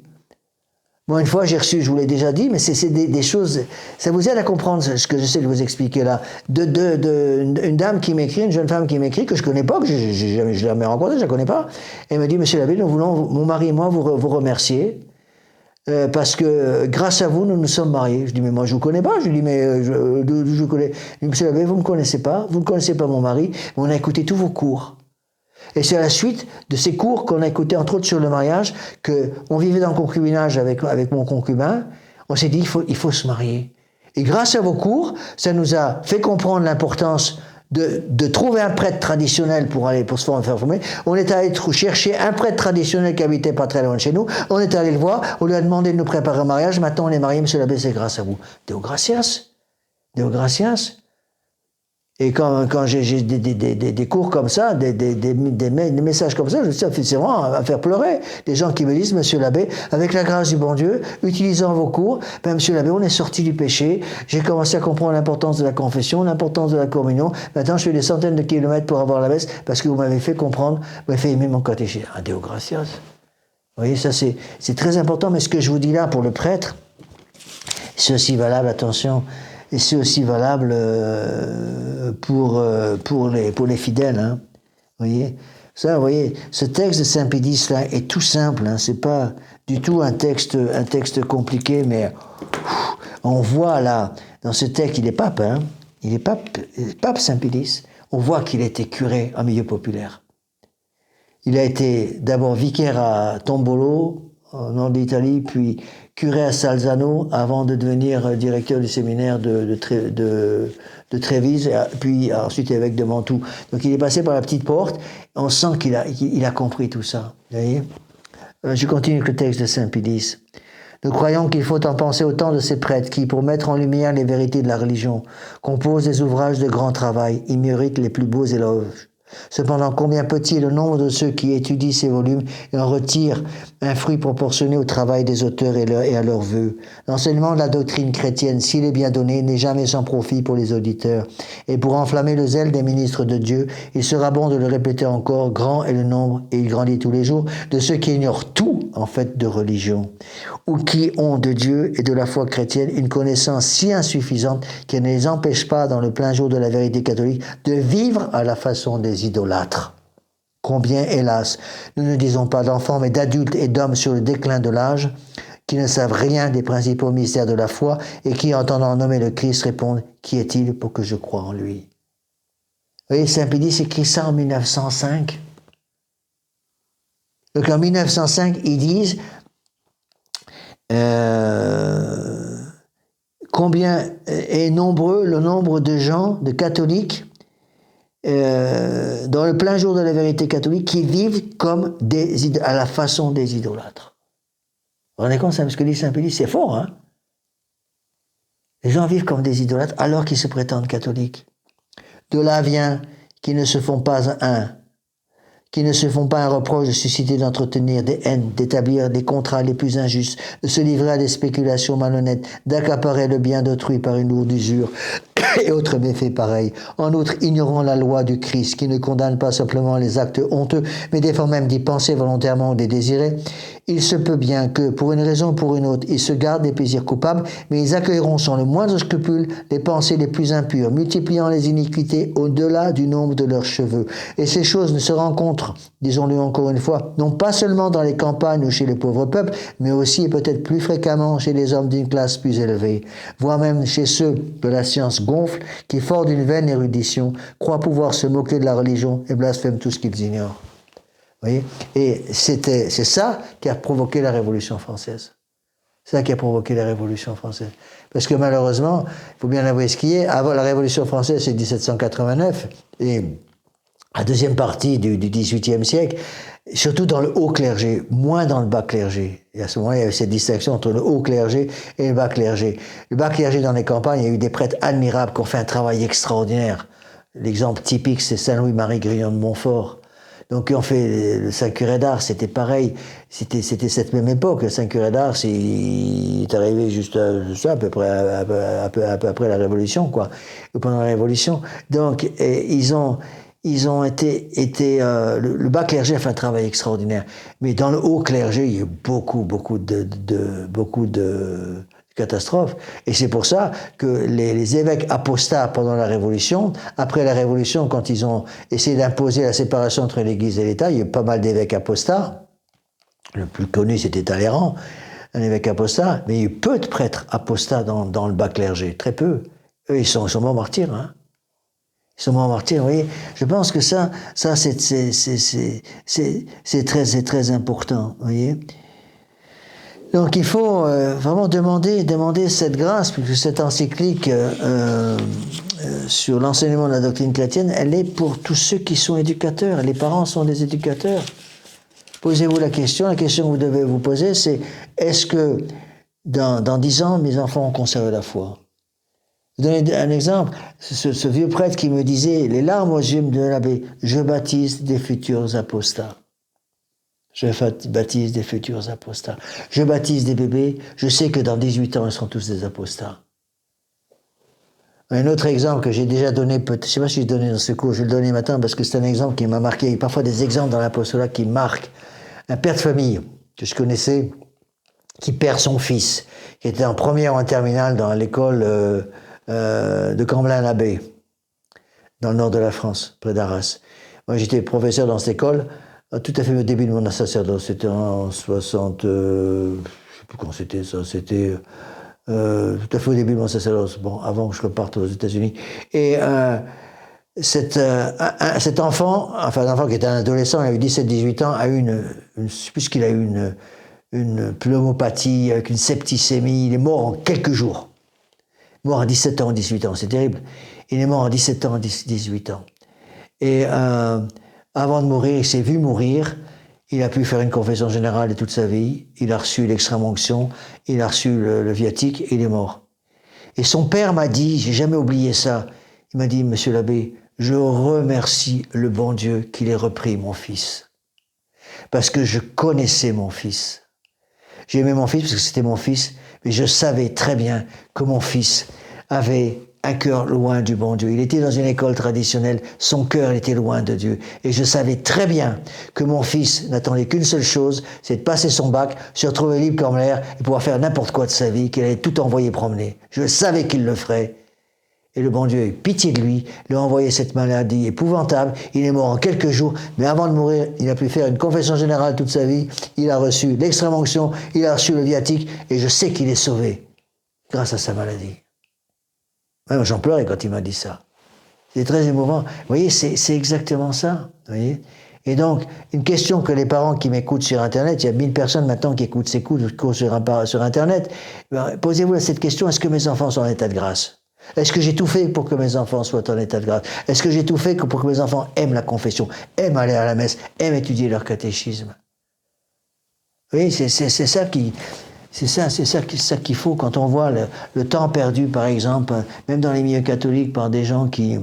Bon, une fois, j'ai reçu, je vous l'ai déjà dit, mais c'est des choses, ça vous aide à comprendre ce que j'essaie de vous expliquer là. Une dame qui m'écrit, une jeune femme qui m'écrit, que je connais pas, que je l'ai jamais rencontrée, je la connais pas, elle me dit, monsieur l'abbé, nous voulons, mon mari et moi, vous remercier, parce que grâce à vous, nous nous sommes mariés. Je dis, mais moi, je vous connais pas. Je lui dis, mais je vous connais. Monsieur l'abbé, vous me connaissez pas mon mari, mais on a écouté tous vos cours. Et c'est à la suite de ces cours qu'on a écoutés, entre autres sur le mariage, qu'on vivait dans le concubinage avec mon concubin. On s'est dit, il faut se marier. Et grâce à vos cours, ça nous a fait comprendre l'importance de trouver un prêtre traditionnel pour se faire former. On est allé chercher un prêtre traditionnel qui habitait pas très loin de chez nous. On est allé le voir. On lui a demandé de nous préparer un mariage. Maintenant, on est mariés, monsieur l'abbé, c'est grâce à vous. Deo gratias. Et quand j'ai des cours comme ça, des messages comme ça, je sais, c'est vraiment à faire pleurer. Des gens qui me disent, monsieur l'abbé, avec la grâce du bon Dieu, utilisant vos cours, monsieur l'abbé, on est sorti du péché, j'ai commencé à comprendre l'importance de la confession, l'importance de la communion, maintenant je fais des centaines de kilomètres pour avoir la messe, parce que vous m'avez fait comprendre, vous m'avez fait aimer mon catéchisme. Deo gratias. Vous voyez, ça c'est très important, mais ce que je vous dis là pour le prêtre, c'est aussi valable, attention, et c'est aussi valable pour les fidèles. Hein. Vous voyez, ça, vous voyez, ce texte de Saint Pédis là est tout simple. Hein, c'est pas du tout un texte compliqué, mais on voit là dans ce texte, il est pape, hein, il est pape Saint Pédis. On voit qu'il a été curé en milieu populaire. Il a été d'abord vicaire à Tombolo, au nord d'Italie, puis curé à Salzano avant de devenir directeur du séminaire de Trévise, puis ensuite évêque de Mantoue. Donc il est passé par la petite porte, on sent qu'il a compris tout ça. Vous voyez ? Je continue avec le texte de Saint Pédis. Nous croyons qu'il faut en penser autant de ces prêtres qui, pour mettre en lumière les vérités de la religion, composent des ouvrages de grand travail, ils méritent les plus beaux éloges. Cependant, combien petit est le nombre de ceux qui étudient ces volumes et en retirent un fruit proportionné au travail des auteurs et à leurs vœux. L'enseignement de la doctrine chrétienne, s'il est bien donné, n'est jamais sans profit pour les auditeurs. Et pour enflammer le zèle des ministres de Dieu, il sera bon de le répéter encore, grand est le nombre, et il grandit tous les jours, de ceux qui ignorent tout, en fait, de religion, ou qui ont de Dieu et de la foi chrétienne une connaissance si insuffisante qu'elle ne les empêche pas, dans le plein jour de la vérité catholique, de vivre à la façon des idolâtres. Combien, hélas, nous ne disons pas d'enfants, mais d'adultes et d'hommes sur le déclin de l'âge, qui ne savent rien des principaux mystères de la foi et qui, entendant nommer le Christ, répondent « Qui est-il pour que je croie en lui ?» Vous voyez, Saint Pédis écrit ça en 1905. Donc en 1905, ils disent combien est nombreux le nombre de gens, de catholiques, dans le plein jour de la vérité catholique, qui vivent comme à la façon des idolâtres. Vous vous rendez compte, ça, ce que dit Saint Pédis, c'est fort, hein? Les gens vivent comme des idolâtres alors qu'ils se prétendent catholiques. De là vient qu'ils ne se font pas qui ne se font pas un reproche de susciter, d'entretenir des haines, d'établir des contrats les plus injustes, de se livrer à des spéculations malhonnêtes, d'accaparer le bien d'autrui par une lourde usure et autres méfaits pareils. En outre, ignorant la loi du Christ, qui ne condamne pas simplement les actes honteux, mais défend même d'y penser volontairement ou de les désirer, il se peut bien que, pour une raison ou pour une autre, ils se gardent des plaisirs coupables, mais ils accueilleront sans le moindre scrupule les pensées les plus impures, multipliant les iniquités au-delà du nombre de leurs cheveux. Et ces choses ne se rencontrent, disons-le encore une fois, non pas seulement dans les campagnes ou chez les pauvres peuples, mais aussi et peut-être plus fréquemment chez les hommes d'une classe plus élevée, voire même chez ceux que la science gonfle, qui, forts d'une vaine érudition, croient pouvoir se moquer de la religion et blasphèment tout ce qu'ils ignorent. Vous voyez ? Et c'est ça qui a provoqué la Révolution française. C'est ça qui a provoqué la Révolution française. Parce que malheureusement, il faut bien avouer ce qui est, avant la Révolution française, c'est 1789, et la deuxième partie du XVIIIe siècle, surtout dans le haut clergé, moins dans le bas clergé. Et à ce moment-là, il y avait cette distinction entre le haut clergé et le bas clergé. Le bas clergé dans les campagnes, il y a eu des prêtres admirables qui ont fait un travail extraordinaire. L'exemple typique, c'est Saint-Louis-Marie Grillon de Montfort. Donc, on fait le Saint-Curé d'Ars, c'était pareil. C'était cette même époque. Le Saint-Curé d'Ars, il est arrivé juste à peu près après la Révolution, quoi. Ou pendant la Révolution. Donc, ils ont été le bas clergé a fait un travail extraordinaire. Mais dans le haut clergé, il y a eu beaucoup de catastrophes. Et c'est pour ça que les évêques apostats pendant la Révolution, après la Révolution, quand ils ont essayé d'imposer la séparation entre l'Église et l'État, il y a eu pas mal d'évêques apostats. Le plus connu, c'était Talleyrand, un évêque apostat. Mais il y a eu peu de prêtres apostats dans le bas clergé, très peu. Eux, ils sont morts martyrs, hein. Ils sont morts martyrs, vous voyez. Je pense que ça c'est très important, vous voyez. Donc il faut vraiment demander cette grâce, puisque cette encyclique sur l'enseignement de la doctrine chrétienne, elle est pour tous ceux qui sont éducateurs. Les parents sont des éducateurs. Posez-vous la question que vous devez vous poser, c'est est-ce que dans 10 ans, mes enfants ont conservé la foi ? Je vais donner un exemple. Ce vieux prêtre qui me disait, les larmes aux yeux de l'abbé, je baptise des futurs apostats. Je baptise des futurs apostats. Je baptise des bébés, je sais que dans 18 ans, ils seront tous des apostats. Un autre exemple que j'ai déjà donné, je ne sais pas si je l'ai donné dans ce cours, je vais le donner maintenant parce que c'est un exemple qui m'a marqué. Il y a parfois des exemples dans l'apostolat qui marquent. Un père de famille que je connaissais, qui perd son fils, qui était en première ou en terminale dans l'école de Camblin-l'Abbé, dans le nord de la France, près d'Arras. Moi, j'étais professeur dans cette école, tout à fait au début de mon sacerdoce. C'était en 60... je ne sais plus quand c'était ça. C'était tout à fait au début de mon sacerdoce. Bon, avant que je reparte aux États-Unis. Et cet enfant, enfin un enfant qui était un adolescent, il a eu 17-18 ans, a eu puisqu'il a eu une pneumopathie avec une septicémie, il est mort en quelques jours. Mort à 17 ans, 18 ans, c'est terrible. Il est mort à 17 ans, 18 ans. Et avant de mourir, il s'est vu mourir. Il a pu faire une confession générale de toute sa vie. Il a reçu l'extrême-onction. Il a reçu le viatique et il est mort. Et son père m'a dit, j'ai jamais oublié ça, il m'a dit, monsieur l'abbé, je remercie le bon Dieu qu'il ait repris mon fils. Parce que je connaissais mon fils. J'aimais mon fils parce que c'était mon fils, mais je savais très bien que mon fils avait un cœur loin du bon Dieu. Il était dans une école traditionnelle, son cœur était loin de Dieu. Et je savais très bien que mon fils n'attendait qu'une seule chose, c'est de passer son bac, se retrouver libre comme l'air et pouvoir faire n'importe quoi de sa vie, qu'il allait tout envoyer promener. Je savais qu'il le ferait. Et le bon Dieu a eu pitié de lui, lui a envoyé cette maladie épouvantable. Il est mort en quelques jours, mais avant de mourir, il a pu faire une confession générale toute sa vie. Il a reçu l'extrême-onction, il a reçu le viatique, et je sais qu'il est sauvé grâce à sa maladie. Ouais, moi, j'en pleurais quand il m'a dit ça. C'est très émouvant. Vous voyez, c'est exactement ça. Vous voyez ? Et donc, une question que les parents qui m'écoutent sur Internet, il y a 1000 personnes maintenant qui écoutent ces cours sur Internet, posez-vous cette question, est-ce que mes enfants sont en état de grâce? Est-ce que j'ai tout fait pour que mes enfants soient en état de grâce? Est-ce que j'ai tout fait pour que mes enfants aiment la confession, aiment aller à la messe, aiment étudier leur catéchisme? Oui, c'est ça qu'il faut quand on voit le temps perdu, par exemple, même dans les milieux catholiques, par des gens qui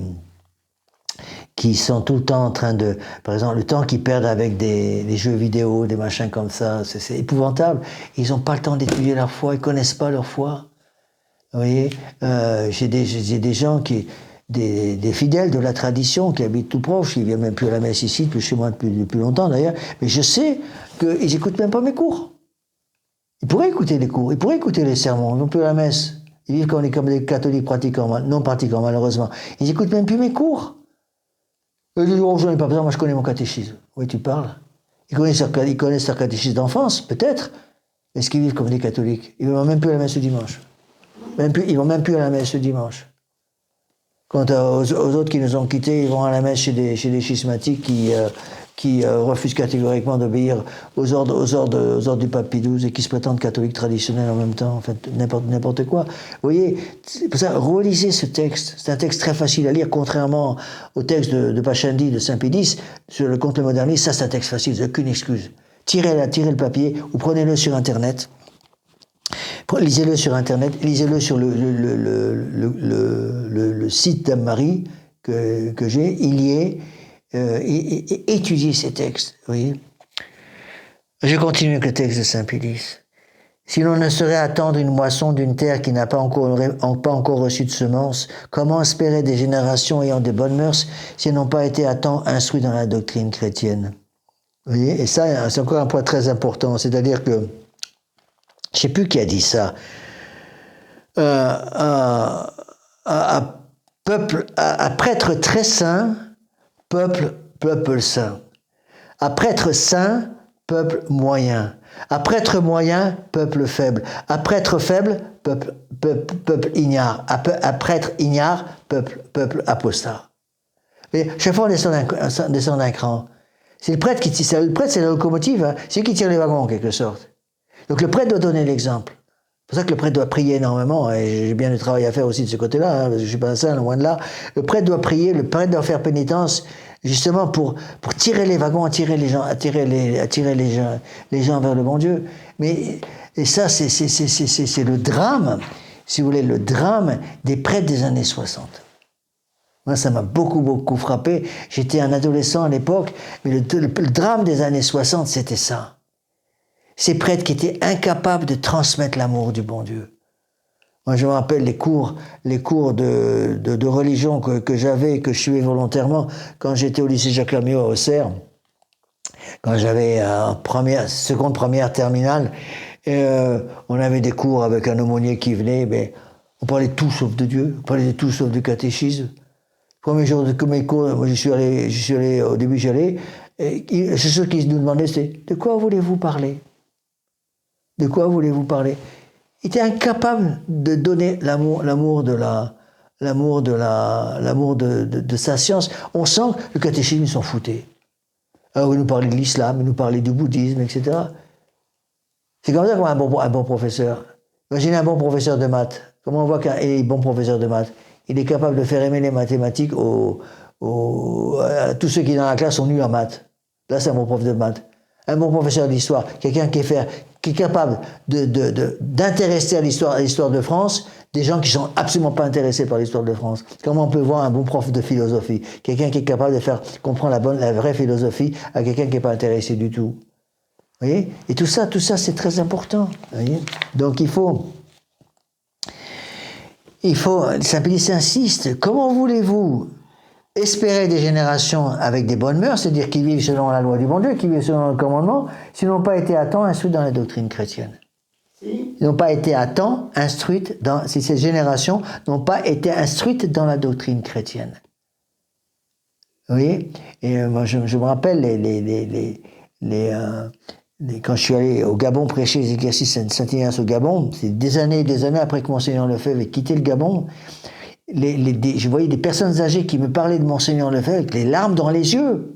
sont tout le temps en train de, par exemple, le temps qu'ils perdent avec des jeux vidéo, des machins comme ça, c'est épouvantable. Ils n'ont pas le temps d'étudier leur foi, ils connaissent pas leur foi. Vous voyez, j'ai des gens des fidèles de la tradition qui habitent tout proche, ils viennent même plus à la messe ici, depuis chez moi depuis longtemps d'ailleurs, mais je sais qu'ils n'écoutent même pas mes cours. Ils pourraient écouter les cours, ils pourraient écouter les sermons, ils vont plus à la messe. Ils vivent comme des catholiques pratiquants, non pratiquants malheureusement. Ils n'écoutent même plus mes cours. Ils disent, oh, j'en ai pas besoin, moi je connais mon catéchisme. Oui, tu parles. Ils connaissent leur catéchisme d'enfance, peut-être, mais est-ce qu'ils vivent comme des catholiques? Ils ne vont même plus à la messe le dimanche. Ils vont même plus à la messe le dimanche. Quant aux autres qui nous ont quittés, ils vont à la messe chez des schismatiques qui refusent catégoriquement d'obéir aux ordres du pape Pie XII et qui se prétendent catholiques traditionnels en même temps, en fait, n'importe quoi. Vous voyez, c'est pour ça, relisez ce texte. C'est un texte très facile à lire, contrairement au texte de Pachandi, de Saint Pie X, contre le modernisme. Ça, c'est un texte facile, vous n'avez aucune excuse. Tirez le papier ou prenez-le sur Internet. Lisez-le sur Internet, lisez-le sur le site d'Anne-Marie que j'ai, il y est, et étudiez ces textes, vous voyez. Je continue avec le texte de Saint Pie X. Si l'on ne saurait attendre une moisson d'une terre qui n'a pas encore reçu de semences, comment espérer des générations ayant des bonnes mœurs si elles n'ont pas été à temps instruites dans la doctrine chrétienne? Vous voyez, et ça, c'est encore un point très important, c'est-à-dire que je ne sais plus qui a dit ça. Prêtre très saint, peuple saint. À prêtre saint, peuple moyen. À prêtre moyen, peuple faible. À prêtre faible, peuple ignare. À prêtre ignare, peuple apostat. Et chaque fois, on descend d'un cran. C'est le prêtre c'est la locomotive, hein, c'est lui qui tire les wagons en quelque sorte. Donc le prêtre doit donner l'exemple. C'est pour ça que le prêtre doit prier énormément, et j'ai bien du travail à faire aussi de ce côté-là, hein, parce que je ne suis pas un saint, loin de là. Le prêtre doit prier, le prêtre doit faire pénitence, justement pour tirer les wagons, attirer les gens vers le bon Dieu. Et ça, c'est le drame, si vous voulez, le drame des prêtres des années 60. Moi, ça m'a beaucoup frappé. J'étais un adolescent à l'époque, mais le drame des années 60, c'était ça. Ces prêtres qui étaient incapables de transmettre l'amour du bon Dieu. Moi, je me rappelle les cours de religion que j'avais, que je suivais volontairement quand j'étais au lycée Jacques Lamiot à Auxerre, quand j'avais seconde, première, terminale. On avait des cours avec un aumônier qui venait, mais on parlait de tout sauf de Dieu, on parlait de tout sauf du catéchisme. Premier jour de mes cours, moi j'y suis allé, au début j'y allais, et c'est ce qu'ils nous demandaient, c'était « De quoi voulez-vous parler ?» De quoi voulez-vous parler? Il était incapable de donner l'amour de sa science. On sent que le catéchisme, ils s'en foutaient. Alors il nous parlait de l'islam, il nous parlait du bouddhisme, etc. C'est comme ça qu'on a un bon professeur. Imaginez un bon professeur de maths. Comment on voit qu'un bon professeur de maths? Il est capable de faire aimer les mathématiques à tous ceux qui dans la classe sont nuls en maths. Là, c'est un bon prof de maths. Un bon professeur d'histoire, quelqu'un qui est capable d'intéresser à l'histoire de France des gens qui sont absolument pas intéressés par l'histoire de France. Comment on peut voir un bon prof de philosophie, quelqu'un qui est capable de faire comprendre la vraie philosophie à quelqu'un qui n'est pas intéressé du tout. Vous voyez? Et tout ça, c'est très important. Vous voyez? Donc Saint Pie X insiste. Comment voulez-vous espérer des générations avec des bonnes mœurs, c'est-à-dire qui vivent selon la loi du bon Dieu, qui vivent selon le commandement, s'ils n'ont pas été à temps instruits dans la doctrine chrétienne? Ils n'ont pas été à temps instruites si ces générations n'ont pas été instruites dans la doctrine chrétienne. Vous voyez? Et moi, je me rappelle quand je suis allé au Gabon prêcher les exercices Saint-Ignace au Gabon, c'est des années après que Monseigneur Lefebvre ait quitté le Gabon. Je voyais des personnes âgées qui me parlaient de Monseigneur Lefebvre avec les larmes dans les yeux.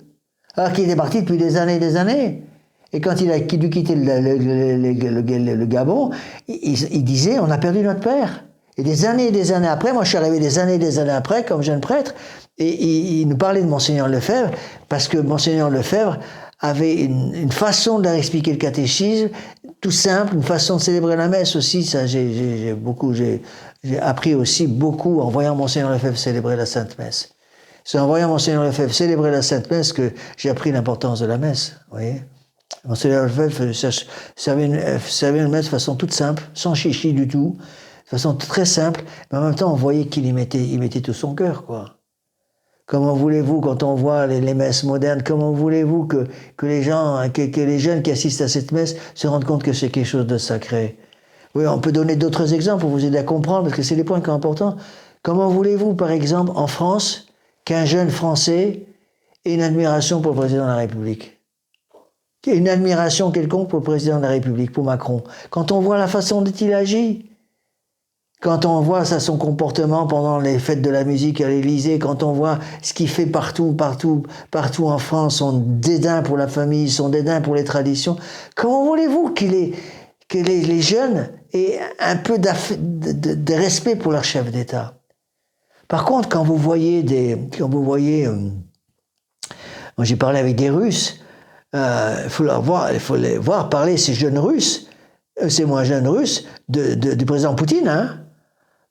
Alors qu'il était parti depuis des années et des années. Et quand il a dû quitter le Gabon, il disait, on a perdu notre père. Et des années après, moi je suis arrivé des années après comme jeune prêtre, et il nous parlait de Monseigneur Lefebvre, parce que Monseigneur Lefebvre avait une façon de leur expliquer le catéchisme, tout simple, une façon de célébrer la messe aussi, ça j'ai appris aussi beaucoup en voyant Monseigneur Lefebvre célébrer la Sainte Messe. C'est en voyant Monseigneur Lefebvre célébrer la Sainte Messe que j'ai appris l'importance de la messe, vous voyez. Monseigneur Lefebvre servait une messe de façon toute simple, sans chichi du tout, de façon très simple, mais en même temps on voyait qu'il y mettait tout son cœur, quoi. Comment voulez-vous, quand on voit les messes modernes, comment voulez-vous que les gens, que les jeunes qui assistent à cette messe se rendent compte que c'est quelque chose de sacré? Oui, on peut donner d'autres exemples pour vous aider à comprendre, parce que c'est des points qui sont importants. Comment voulez-vous, par exemple, en France, qu'un jeune Français ait une admiration pour le président de la République? Une admiration quelconque pour le président de la République, pour Macron. Quand on voit la façon dont il agit, quand on voit ça, son comportement pendant les fêtes de la musique à l'Élysée, quand on voit ce qu'il fait partout en France, son dédain pour la famille, son dédain pour les traditions, comment voulez-vous que les jeunes aient un peu de respect pour leur chef d'État? Par contre, quand vous voyez, moi j'ai parlé avec des Russes, il faut les voir parler, ces jeunes Russes, ces moins jeunes Russes, du président Poutine, hein.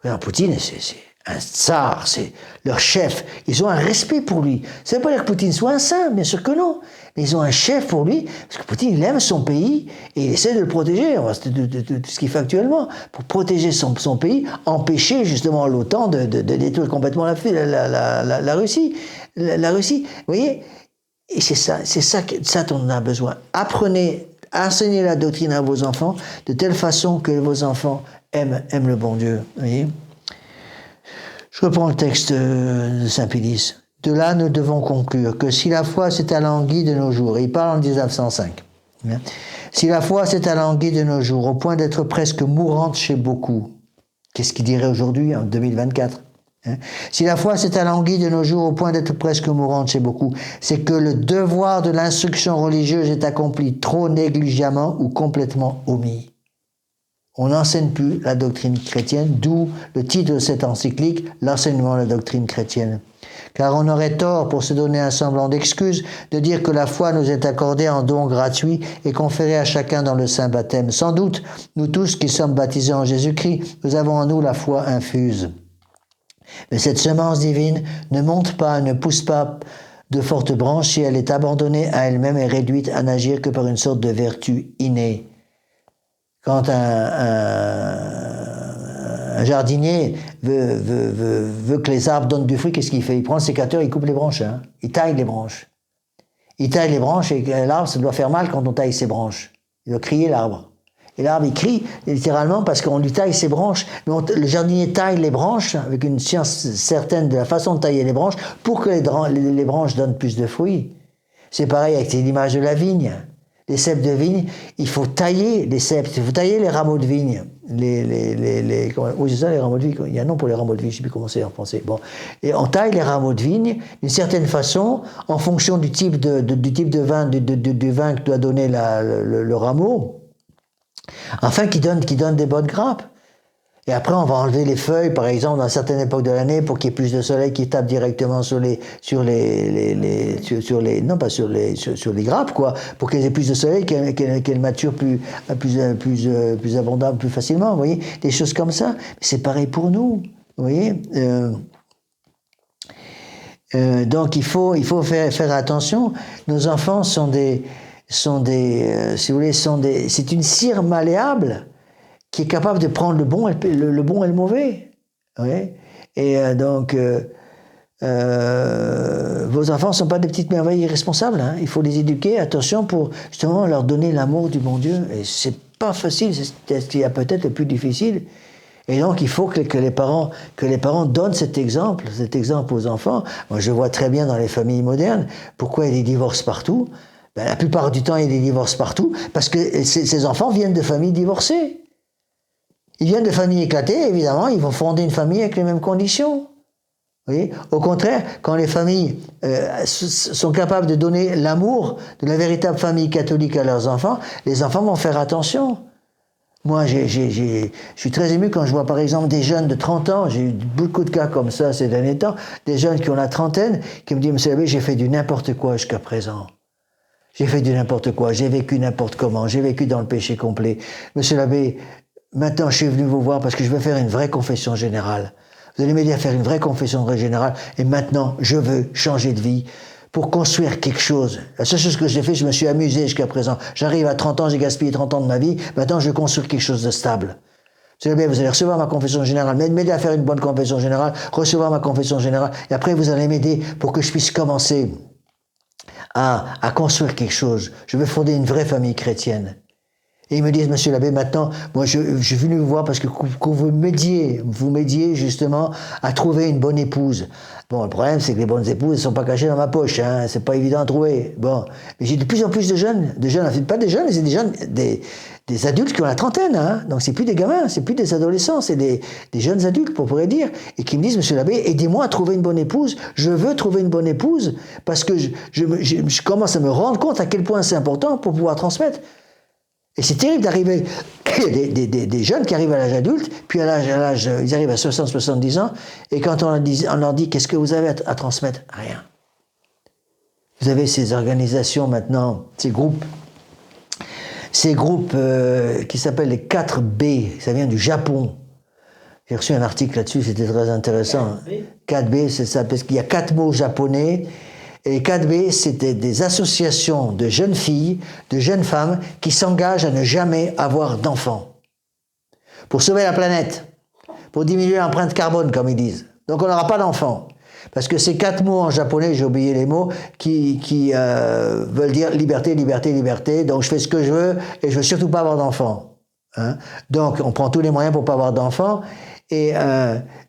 Le président Poutine, c'est un tsar, c'est leur chef. Ils ont un respect pour lui. Ça ne veut pas dire que Poutine soit un saint, bien sûr que non. Mais ils ont un chef pour lui, parce que Poutine, il aime son pays et il essaie de le protéger, de ce qu'il fait actuellement, pour protéger son pays, empêcher justement l'OTAN de détruire complètement la Russie. La Russie, vous voyez. Et c'est ça dont on a besoin. Enseignez la doctrine à vos enfants de telle façon que vos enfants aiment le bon Dieu. Vous voyez. Je reprends le texte de Saint Pélis. De là, nous devons conclure que si la foi s'est alanguie de nos jours, et il parle en 1905, si la foi s'est alanguie de nos jours au point d'être presque mourante chez beaucoup, qu'est-ce qu'il dirait aujourd'hui en 2024 ? Si la foi s'est alanguie de nos jours au point d'être presque mourante chez beaucoup, c'est que le devoir de l'instruction religieuse est accompli trop négligemment ou complètement omis. On n'enseigne plus la doctrine chrétienne, d'où le titre de cette encyclique, l'enseignement de la doctrine chrétienne. Car on aurait tort, pour se donner un semblant d'excuse, de dire que la foi nous est accordée en don gratuit et conférée à chacun dans le saint baptême. Sans doute, nous tous qui sommes baptisés en Jésus-Christ, nous avons en nous la foi infuse. Mais cette semence divine ne monte pas, ne pousse pas de fortes branches si elle est abandonnée à elle-même et réduite à n'agir que par une sorte de vertu innée. Quand un jardinier veut que les arbres donnent du fruit, qu'est-ce qu'il fait? Il prend le sécateur, il coupe les branches, hein. Il taille les branches. Il taille les branches et l'arbre, ça doit faire mal quand on taille ses branches. Il doit crier l'arbre. Et l'arbre, il crie littéralement parce qu'on lui taille ses branches. Mais le jardinier taille les branches avec une science certaine de la façon de tailler les branches pour que les branches donnent plus de fruits. C'est pareil avec l'image de la vigne. Les cèpes de vigne, il faut tailler les cèpes, il faut tailler les rameaux de vigne. Oui, c'est ça, les rameaux de vigne. Il y a un nom pour les rameaux de vigne, je ne sais plus comment c'est en français. Bon. Et on taille les rameaux de vigne d'une certaine façon, en fonction du type de vin, du vin que doit donner le rameau, afin qu'il donne des bonnes grappes. Et après, on va enlever les feuilles, par exemple, dans certaines époques de l'année, pour qu'il y ait plus de soleil qui tape directement sur les grappes, quoi, pour qu'elles aient plus de soleil, qu'elles maturent plus abondamment, plus facilement, vous voyez, des choses comme ça. C'est pareil pour nous, vous voyez. Donc il faut faire attention. Nos enfants c'est une cire malléable qui est capable de prendre le bon et le mauvais. Oui. Et vos enfants ne sont pas des petites merveilles irresponsables. Hein. Il faut les éduquer, attention, pour justement leur donner l'amour du bon Dieu. Et c'est pas facile, c'est ce qui est peut-être le plus difficile. Et donc, il faut que les parents donnent cet exemple aux enfants. Moi, je vois très bien dans les familles modernes pourquoi il y a des divorces partout. Ben, la plupart du temps, il y a des divorces partout parce que ces enfants viennent de familles divorcées. Ils viennent de familles éclatées, évidemment, ils vont fonder une famille avec les mêmes conditions. Vous voyez? Au contraire, quand les familles sont capables de donner l'amour de la véritable famille catholique à leurs enfants, les enfants vont faire attention. Moi, je suis très ému quand je vois par exemple des jeunes de 30 ans, j'ai eu beaucoup de cas comme ça ces derniers temps, des jeunes qui ont la trentaine, qui me disent « Monsieur l'abbé, j'ai fait du n'importe quoi jusqu'à présent. J'ai fait du n'importe quoi, j'ai vécu n'importe comment, j'ai vécu dans le péché complet. Monsieur l'abbé, maintenant je suis venu vous voir parce que je veux faire une vraie confession générale. Vous allez m'aider à faire une vraie confession générale et maintenant je veux changer de vie pour construire quelque chose. La seule chose que j'ai fait, je me suis amusé jusqu'à présent. J'arrive à 30 ans, j'ai gaspillé 30 ans de ma vie, maintenant je veux construire quelque chose de stable. Monsieur l'abbé, vous allez recevoir ma confession générale, m'aider à faire une bonne confession générale, recevoir ma confession générale et après vous allez m'aider pour que je puisse commencer à construire quelque chose. Je veux fonder une vraie famille chrétienne. Et ils me disent, monsieur l'abbé, maintenant, moi, je suis venu vous voir parce que vous m'aidiez justement à trouver une bonne épouse. Bon, le problème, c'est que les bonnes épouses ne sont pas cachées dans ma poche, hein, c'est pas évident à trouver. Bon, mais j'ai de plus en plus de jeunes, pas des jeunes, mais c'est des jeunes, des adultes qui ont la trentaine, hein, donc c'est plus des gamins, c'est plus des adolescents, c'est des jeunes adultes, on pourrait dire, et qui me disent, monsieur l'abbé, aidez-moi à trouver une bonne épouse, je veux trouver une bonne épouse, parce que je commence à me rendre compte à quel point c'est important pour pouvoir transmettre. Et c'est terrible d'arriver, il y a des jeunes qui arrivent à l'âge adulte, puis à l'âge, ils arrivent à 60, 70 ans, et quand on leur dit, qu'est-ce que vous avez à transmettre? Rien. Vous avez ces organisations maintenant, ces groupes qui s'appellent les 4B, ça vient du Japon. J'ai reçu un article là-dessus, c'était très intéressant. 4B, c'est ça, parce qu'il y a 4 mots japonais. Et les 4B, c'était des associations de jeunes filles, de jeunes femmes qui s'engagent à ne jamais avoir d'enfants. Pour sauver la planète, pour diminuer l'empreinte carbone, comme ils disent. Donc on n'aura pas d'enfants. Parce que ces 4 mots en japonais, j'ai oublié les mots, qui veulent dire liberté, liberté, liberté. Donc je fais ce que je veux et je veux surtout pas avoir d'enfants. Hein? Donc on prend tous les moyens pour pas avoir d'enfants. Et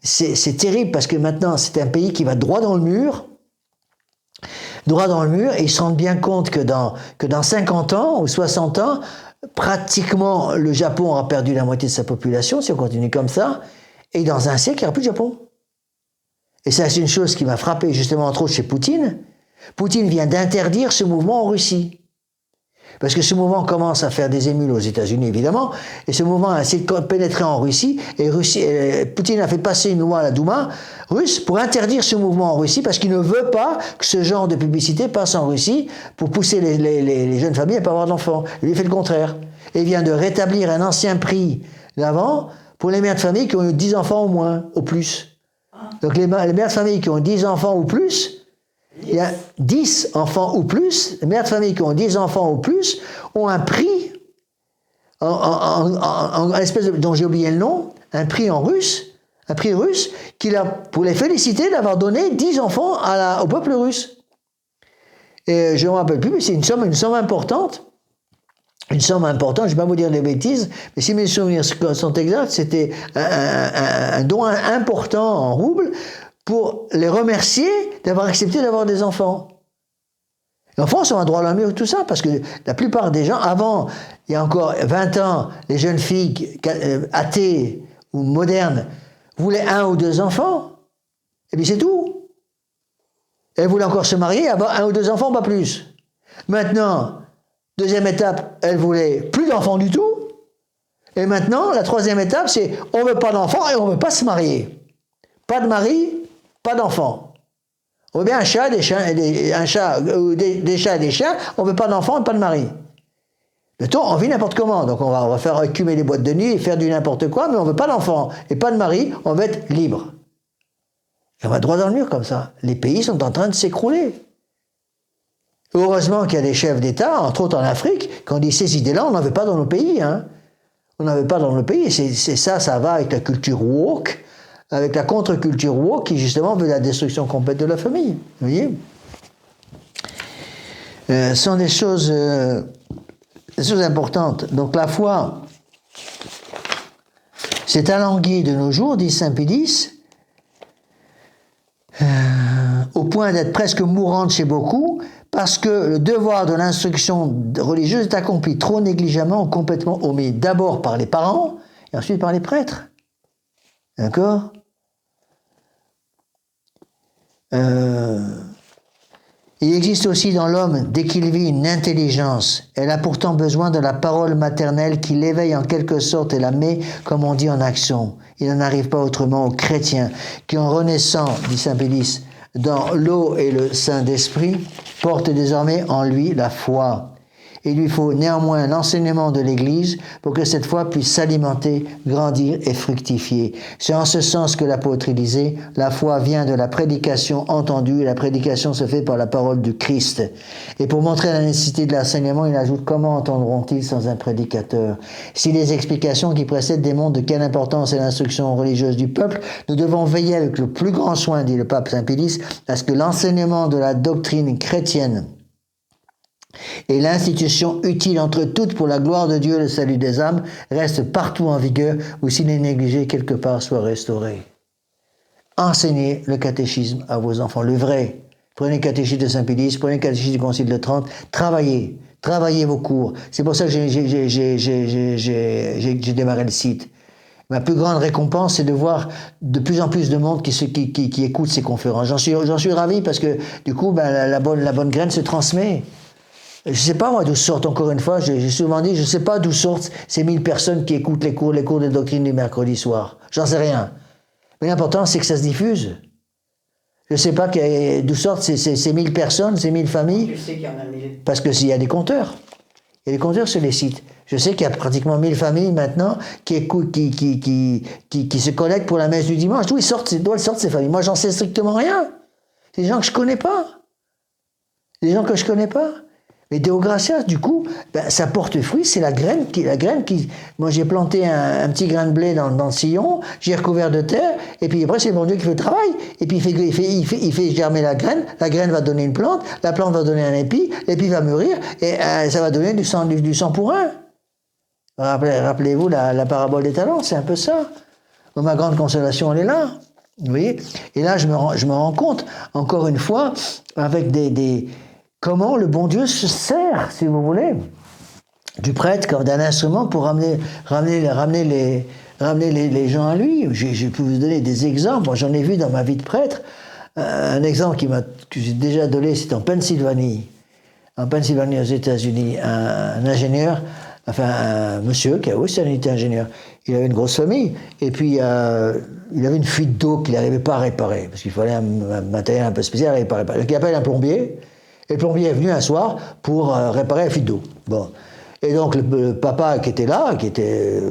c'est terrible parce que maintenant c'est un pays qui va droit dans le mur, et ils se rendent bien compte que dans 50 ans ou 60 ans, pratiquement le Japon aura perdu la moitié de sa population si on continue comme ça, et dans un siècle, il n'y aura plus de Japon. Et ça, c'est une chose qui m'a frappé justement entre autres chez Poutine. Poutine vient d'interdire ce mouvement en Russie. Parce que ce mouvement commence à faire des émules aux États-Unis, évidemment, et ce mouvement a essayé de pénétrer en Russie, et Poutine a fait passer une loi à la Douma russe pour interdire ce mouvement en Russie, parce qu'il ne veut pas que ce genre de publicité passe en Russie pour pousser les jeunes familles à ne pas avoir d'enfants. Il fait le contraire. Et il vient de rétablir un ancien prix d'avant pour les mères de famille qui ont eu 10 enfants au moins, au plus. Donc les mères de famille qui ont 10 enfants ou plus, il y a 10 enfants ou plus, les mères de famille qui ont 10 enfants ou plus ont un prix, en espèce dont j'ai oublié le nom, un prix russe, pour les féliciter d'avoir donné 10 enfants au peuple russe. Et je ne me rappelle plus, mais c'est une somme importante. Une somme importante, je ne vais pas vous dire des bêtises, mais si mes souvenirs sont exacts, c'était un don important en roubles pour les remercier d'avoir accepté d'avoir des enfants. Et en France, on a droit à l'amieux tout ça, parce que la plupart des gens, avant, il y a encore 20 ans, les jeunes filles athées ou modernes voulaient 1 ou 2 enfants, et puis c'est tout. Elles voulaient encore se marier, avoir 1 ou 2 enfants, pas plus. Maintenant, deuxième étape, elles voulaient plus d'enfants du tout, et maintenant, la troisième étape, c'est on ne veut pas d'enfants et on ne veut pas se marier. Pas de mari, pas d'enfants. On veut bien un chat, des chats et des chiens, on ne veut pas d'enfants et pas de mari. Mettons, on vit n'importe comment, donc on va faire écumer les boîtes de nuit et faire du n'importe quoi, mais on ne veut pas d'enfants et pas de mari, on veut être libre. Et on va droit dans le mur comme ça. Les pays sont en train de s'écrouler. Heureusement qu'il y a des chefs d'État, entre autres en Afrique, qui ont dit ces idées-là, on n'en veut pas dans nos pays. Hein. On n'en veut pas dans nos pays. C'est ça va avec la culture woke, avec la contre-culture woke qui justement veut la destruction complète de la famille. Vous voyez, ce sont des choses importantes. Donc la foi, c'est alangui de nos jours, dit saint Pédis, au point d'être presque mourante chez beaucoup, parce que le devoir de l'instruction religieuse est accompli trop négligemment ou complètement omis, d'abord par les parents et ensuite par les prêtres. D'accord ? Il existe aussi dans l'homme, dès qu'il vit, une intelligence. Elle a pourtant besoin de la parole maternelle qui l'éveille en quelque sorte et la met, comme on dit, en action. Il n'en arrive pas autrement aux chrétiens qui, en renaissant, dit saint Pélis, dans l'eau et le Saint-Esprit, portent désormais en lui la foi. Il lui faut néanmoins l'enseignement de l'Église pour que cette foi puisse s'alimenter, grandir et fructifier. C'est en ce sens que l'apôtre disait, la foi vient de la prédication entendue et la prédication se fait par la parole du Christ. Et pour montrer la nécessité de l'enseignement, il ajoute, comment entendront-ils sans un prédicateur? Si les explications qui précèdent démontrent de quelle importance est l'instruction religieuse du peuple, nous devons veiller avec le plus grand soin, dit le pape Saint Pélis, à ce que l'enseignement de la doctrine chrétienne et l'institution utile entre toutes pour la gloire de Dieu et le salut des âmes reste partout en vigueur ou s'il est négligé quelque part soit restauré. Enseignez le catéchisme à vos enfants, le vrai. Prenez le catéchisme de Saint-Pélis, prenez le catéchisme du Concile de Trente, travaillez vos cours. C'est pour ça que j'ai démarré le site. Ma plus grande récompense, c'est de voir de plus en plus de monde qui écoute ces conférences. J'en suis ravi parce que du coup, la bonne graine se transmet. Je ne sais pas moi d'où sortent, encore une fois, j'ai souvent dit, je ne sais pas d'où sortent ces 1000 personnes qui écoutent les cours de doctrine du mercredi soir. J'en sais rien. Mais l'important, c'est que ça se diffuse. Je ne sais pas d'où sortent ces 1000 personnes, ces 1000 familles. Tu sais qu'il y en a 1000. Parce qu'il y a des compteurs. Il y a des compteurs sur les sites. Je sais qu'il y a pratiquement 1000 familles maintenant qui écoutent, qui se connectent pour la messe du dimanche. D'où elles sortent ces familles? Moi, j'en sais strictement rien. C'est des gens que je ne connais pas. Mais Deo Gratias, du coup, ça porte fruit, c'est la graine qui... Moi, j'ai planté un petit grain de blé dans le sillon, j'ai recouvert de terre, et puis après, c'est mon Dieu qui fait le travail. Et puis, il fait germer la graine va donner une plante, la plante va donner un épi, l'épi va mûrir, et ça va donner du sang pour un. Rappelez-vous la parabole des talents, c'est un peu ça. Bon, ma grande consolation, elle est là. Vous voyez? Et là, je me rends compte, encore une fois, avec comment le bon Dieu se sert, si vous voulez, du prêtre comme d'un instrument pour ramener les gens à lui. Je peux vous donner des exemples. Moi, j'en ai vu dans ma vie de prêtre. Un exemple que j'ai déjà donné, c'est en Pennsylvanie. En Pennsylvanie, aux États-Unis, un ingénieur, un monsieur qui était ingénieur. Il avait une grosse famille. Et puis, il avait une fuite d'eau qu'il n'arrivait pas à réparer, parce qu'il fallait un matériel un peu spécial à réparer. Donc, il appelle un plombier. Et le plombier est venu un soir pour réparer la fuite d'eau. Bon. Et donc le papa qui était là, qui était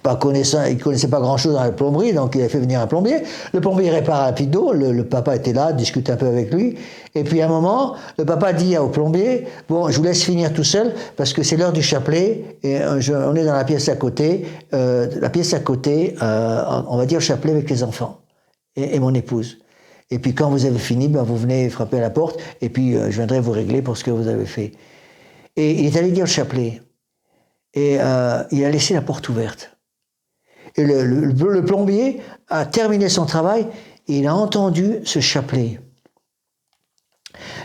pas connaissant, il connaissait pas grand-chose dans la plomberie, donc il a fait venir un plombier. Le plombier répare la fuite d'eau, le papa était là, discute un peu avec lui. Et puis à un moment, le papa dit au plombier, bon, je vous laisse finir tout seul, parce que c'est l'heure du chapelet, et on est dans la pièce à côté, on va dire le chapelet avec les enfants, et mon épouse. Et puis quand vous avez fini, vous venez frapper à la porte, et puis je viendrai vous régler pour ce que vous avez fait. Et il est allé dire le chapelet. Et il a laissé la porte ouverte. Et le plombier a terminé son travail, et il a entendu ce chapelet.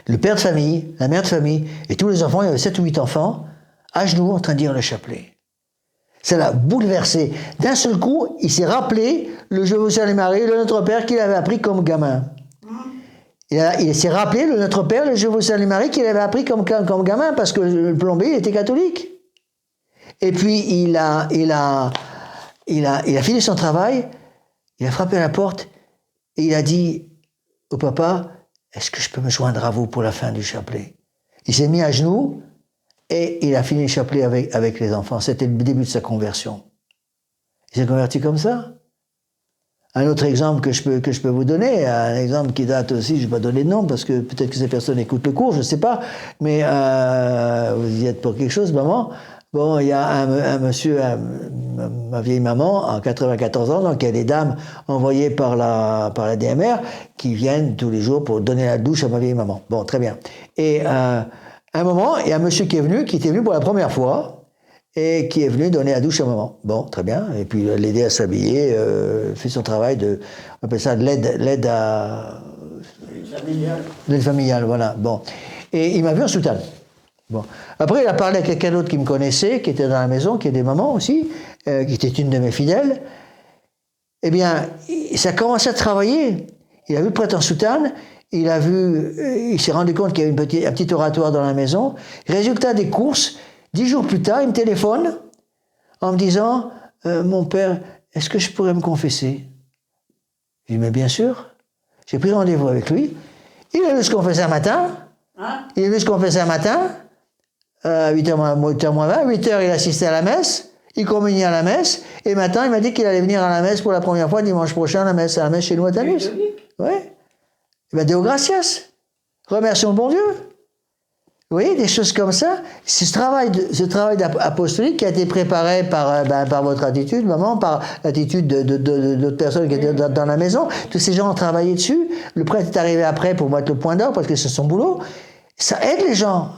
Le père de famille, la mère de famille, et tous les enfants, il y avait 7 ou 8 enfants, à genoux en train de dire le chapelet. Ça l'a bouleversé. D'un seul coup, il s'est rappelé le Je vous salue Marie, le Notre Père qu'il avait appris comme gamin. Il s'est rappelé le Notre Père, le Je vous salue Marie qu'il avait appris comme gamin parce que le plombier était catholique. Et puis il a fini son travail, il a frappé à la porte et il a dit au papa, est-ce que je peux me joindre à vous pour la fin du chapelet? Il s'est mis à genoux et il a fini le chapelet avec les enfants. C'était le début de sa conversion. Il s'est converti comme ça. Un autre exemple que je peux vous donner, un exemple qui date aussi, je ne vais pas donner de nom parce que peut-être que ces personnes écoutent le cours, je ne sais pas, mais vous y êtes pour quelque chose, maman. Bon, il y a un monsieur, ma vieille maman, à 94 ans, donc il y a des dames envoyées par la DMR qui viennent tous les jours pour donner la douche à ma vieille maman. Bon, très bien. Et à un moment, il y a un monsieur qui était venu pour la première fois, et qui est venu donner la douche à maman. Bon, très bien. Et puis l'aider à s'habiller, fait son travail on appelle ça de l'aide à... L'aide familiale, voilà. Bon. Et il m'a vu en soutane. Bon. Après, il a parlé à quelqu'un d'autre qui me connaissait, qui était dans la maison, qui est des mamans aussi, qui était une de mes fidèles. Eh bien, ça a commencé à travailler. Il a vu le prêtre en soutane, il s'est rendu compte qu'il y avait un petit oratoire dans la maison. Résultat des courses, 10 jours plus tard, il me téléphone en me disant mon père, est-ce que je pourrais me confesser? Je dis mais bien sûr. J'ai pris rendez-vous avec lui. Il est venu se confesser un matin. Il est venu se confesser un matin, 8h moins 20, 8h il assistait à la messe, il communiait à la messe, et maintenant il m'a dit qu'il allait venir à la messe pour la première fois dimanche prochain à la messe chez nous à Talus. Oui. Eh bien, Deo gratias. Remercions le bon Dieu. Vous voyez, des choses comme ça. C'est ce travail apostolique qui a été préparé par votre attitude, maman, par l'attitude d'autres personnes qui étaient dans la maison. Tous ces gens ont travaillé dessus. Le prêtre est arrivé après pour mettre le point d'or parce que c'est son boulot. Ça aide les gens.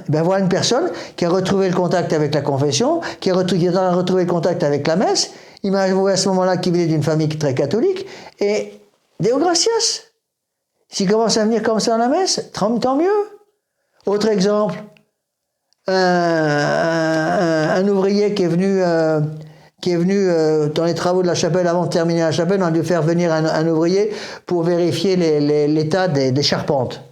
Ben voilà une personne qui a retrouvé le contact avec la confession, qui a retrouvé le contact avec la messe. Il m'a avoué à ce moment-là qu'il venait d'une famille très catholique. Et Deo gratias. S'il commence à venir comme ça à la messe, tant mieux. Autre exemple, un ouvrier qui est venu dans les travaux de la chapelle, avant de terminer la chapelle, on a dû faire venir un ouvrier pour vérifier l'état des charpentes.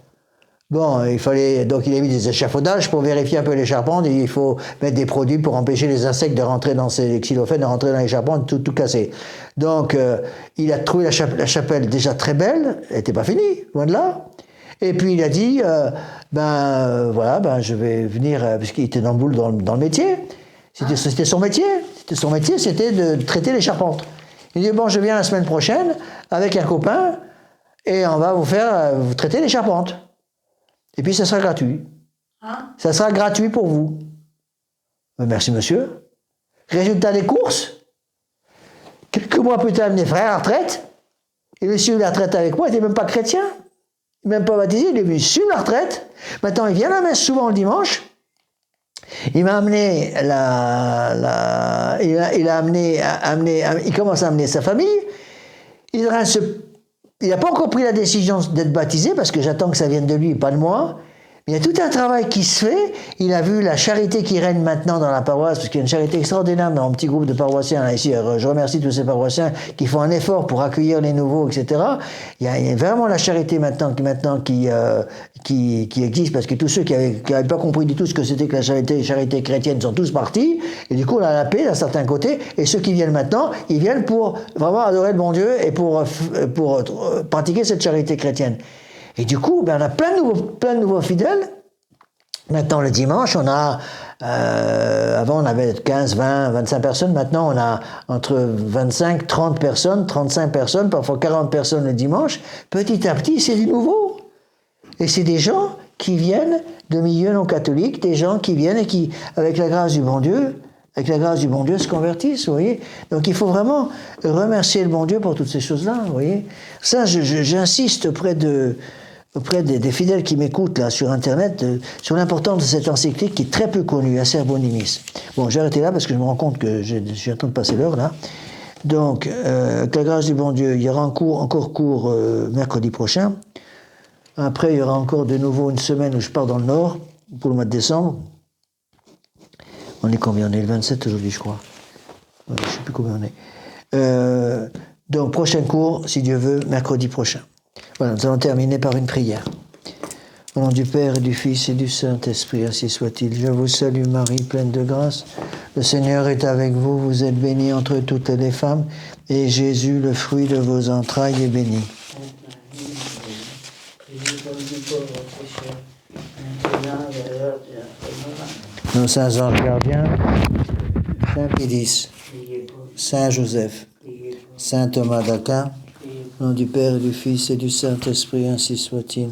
Bon, donc il a mis des échafaudages pour vérifier un peu les charpentes, et il faut mettre des produits pour empêcher les insectes de rentrer les xylophanes de rentrer dans les charpentes, tout casser. Donc, il a trouvé la chapelle déjà très belle, elle n'était pas finie, loin de là. Et puis il a dit, je vais venir, parce qu'il était dans le boule dans le métier. C'était son métier. C'était de traiter les charpentes. Il dit, bon, je viens la semaine prochaine avec un copain et on va vous traiter les charpentes. Et puis ça sera gratuit. Ça sera gratuit pour vous. Merci monsieur. Résultat des courses. Quelques mois plus tard, mes frères à la retraite. Il a suivi la retraite avec moi, il n'était même pas chrétien. Même pas baptisé, il est venu suivre la retraite. Maintenant, il vient à la messe souvent le dimanche. Il m'a amené il commence à amener sa famille. Il n'a pas encore pris la décision d'être baptisé parce que j'attends que ça vienne de lui et pas de moi. Il y a tout un travail qui se fait. Il a vu la charité qui règne maintenant dans la paroisse, parce qu'il y a une charité extraordinaire dans un petit groupe de paroissiens là, ici. Je remercie tous ces paroissiens qui font un effort pour accueillir les nouveaux, etc. Il y a vraiment la charité maintenant qui existe, parce que tous ceux qui n'avaient pas compris du tout ce que c'était que la charité chrétienne sont tous partis. Et du coup, on a la paix d'un certain côté. Et ceux qui viennent maintenant, ils viennent pour vraiment adorer le bon Dieu et pour pratiquer cette charité chrétienne. Et du coup, on a plein de nouveaux fidèles. Maintenant, le dimanche, on a... avant, on avait 15, 20, 25 personnes. Maintenant, on a entre 25, 30 personnes, 35 personnes, parfois 40 personnes le dimanche. Petit à petit, c'est du nouveau. Et c'est des gens qui viennent de milieux non catholiques, des gens qui viennent et qui, avec la grâce du bon Dieu, se convertissent, vous voyez. Donc il faut vraiment remercier le bon Dieu pour toutes ces choses-là, vous voyez. Ça, j'insiste auprès des fidèles qui m'écoutent là sur Internet sur l'importance de cette encyclique qui est très peu connue, Acer Bonimis. Bon, j'ai arrêté là parce que je me rends compte que je suis en train de passer l'heure là. Donc, avec la grâce du bon Dieu, il y aura encore cours mercredi prochain. Après, il y aura encore de nouveau une semaine où je pars dans le Nord pour le mois de décembre. On est combien? On est le 27 aujourd'hui, je crois. Je ne sais plus combien on est. Donc, prochain cours, si Dieu veut, mercredi prochain. Voilà, nous allons terminer par une prière. Au nom du Père et du Fils et du Saint-Esprit, ainsi soit-il. Je vous salue Marie, pleine de grâce. Le Seigneur est avec vous. Vous êtes bénie entre toutes les femmes. Et Jésus, le fruit de vos entrailles, est béni. Nos saints anges gardiens, Saint Pédis, Saint Joseph, Saint Thomas d'Aquin, au nom du Père et du Fils et du Saint-Esprit, ainsi soit-il.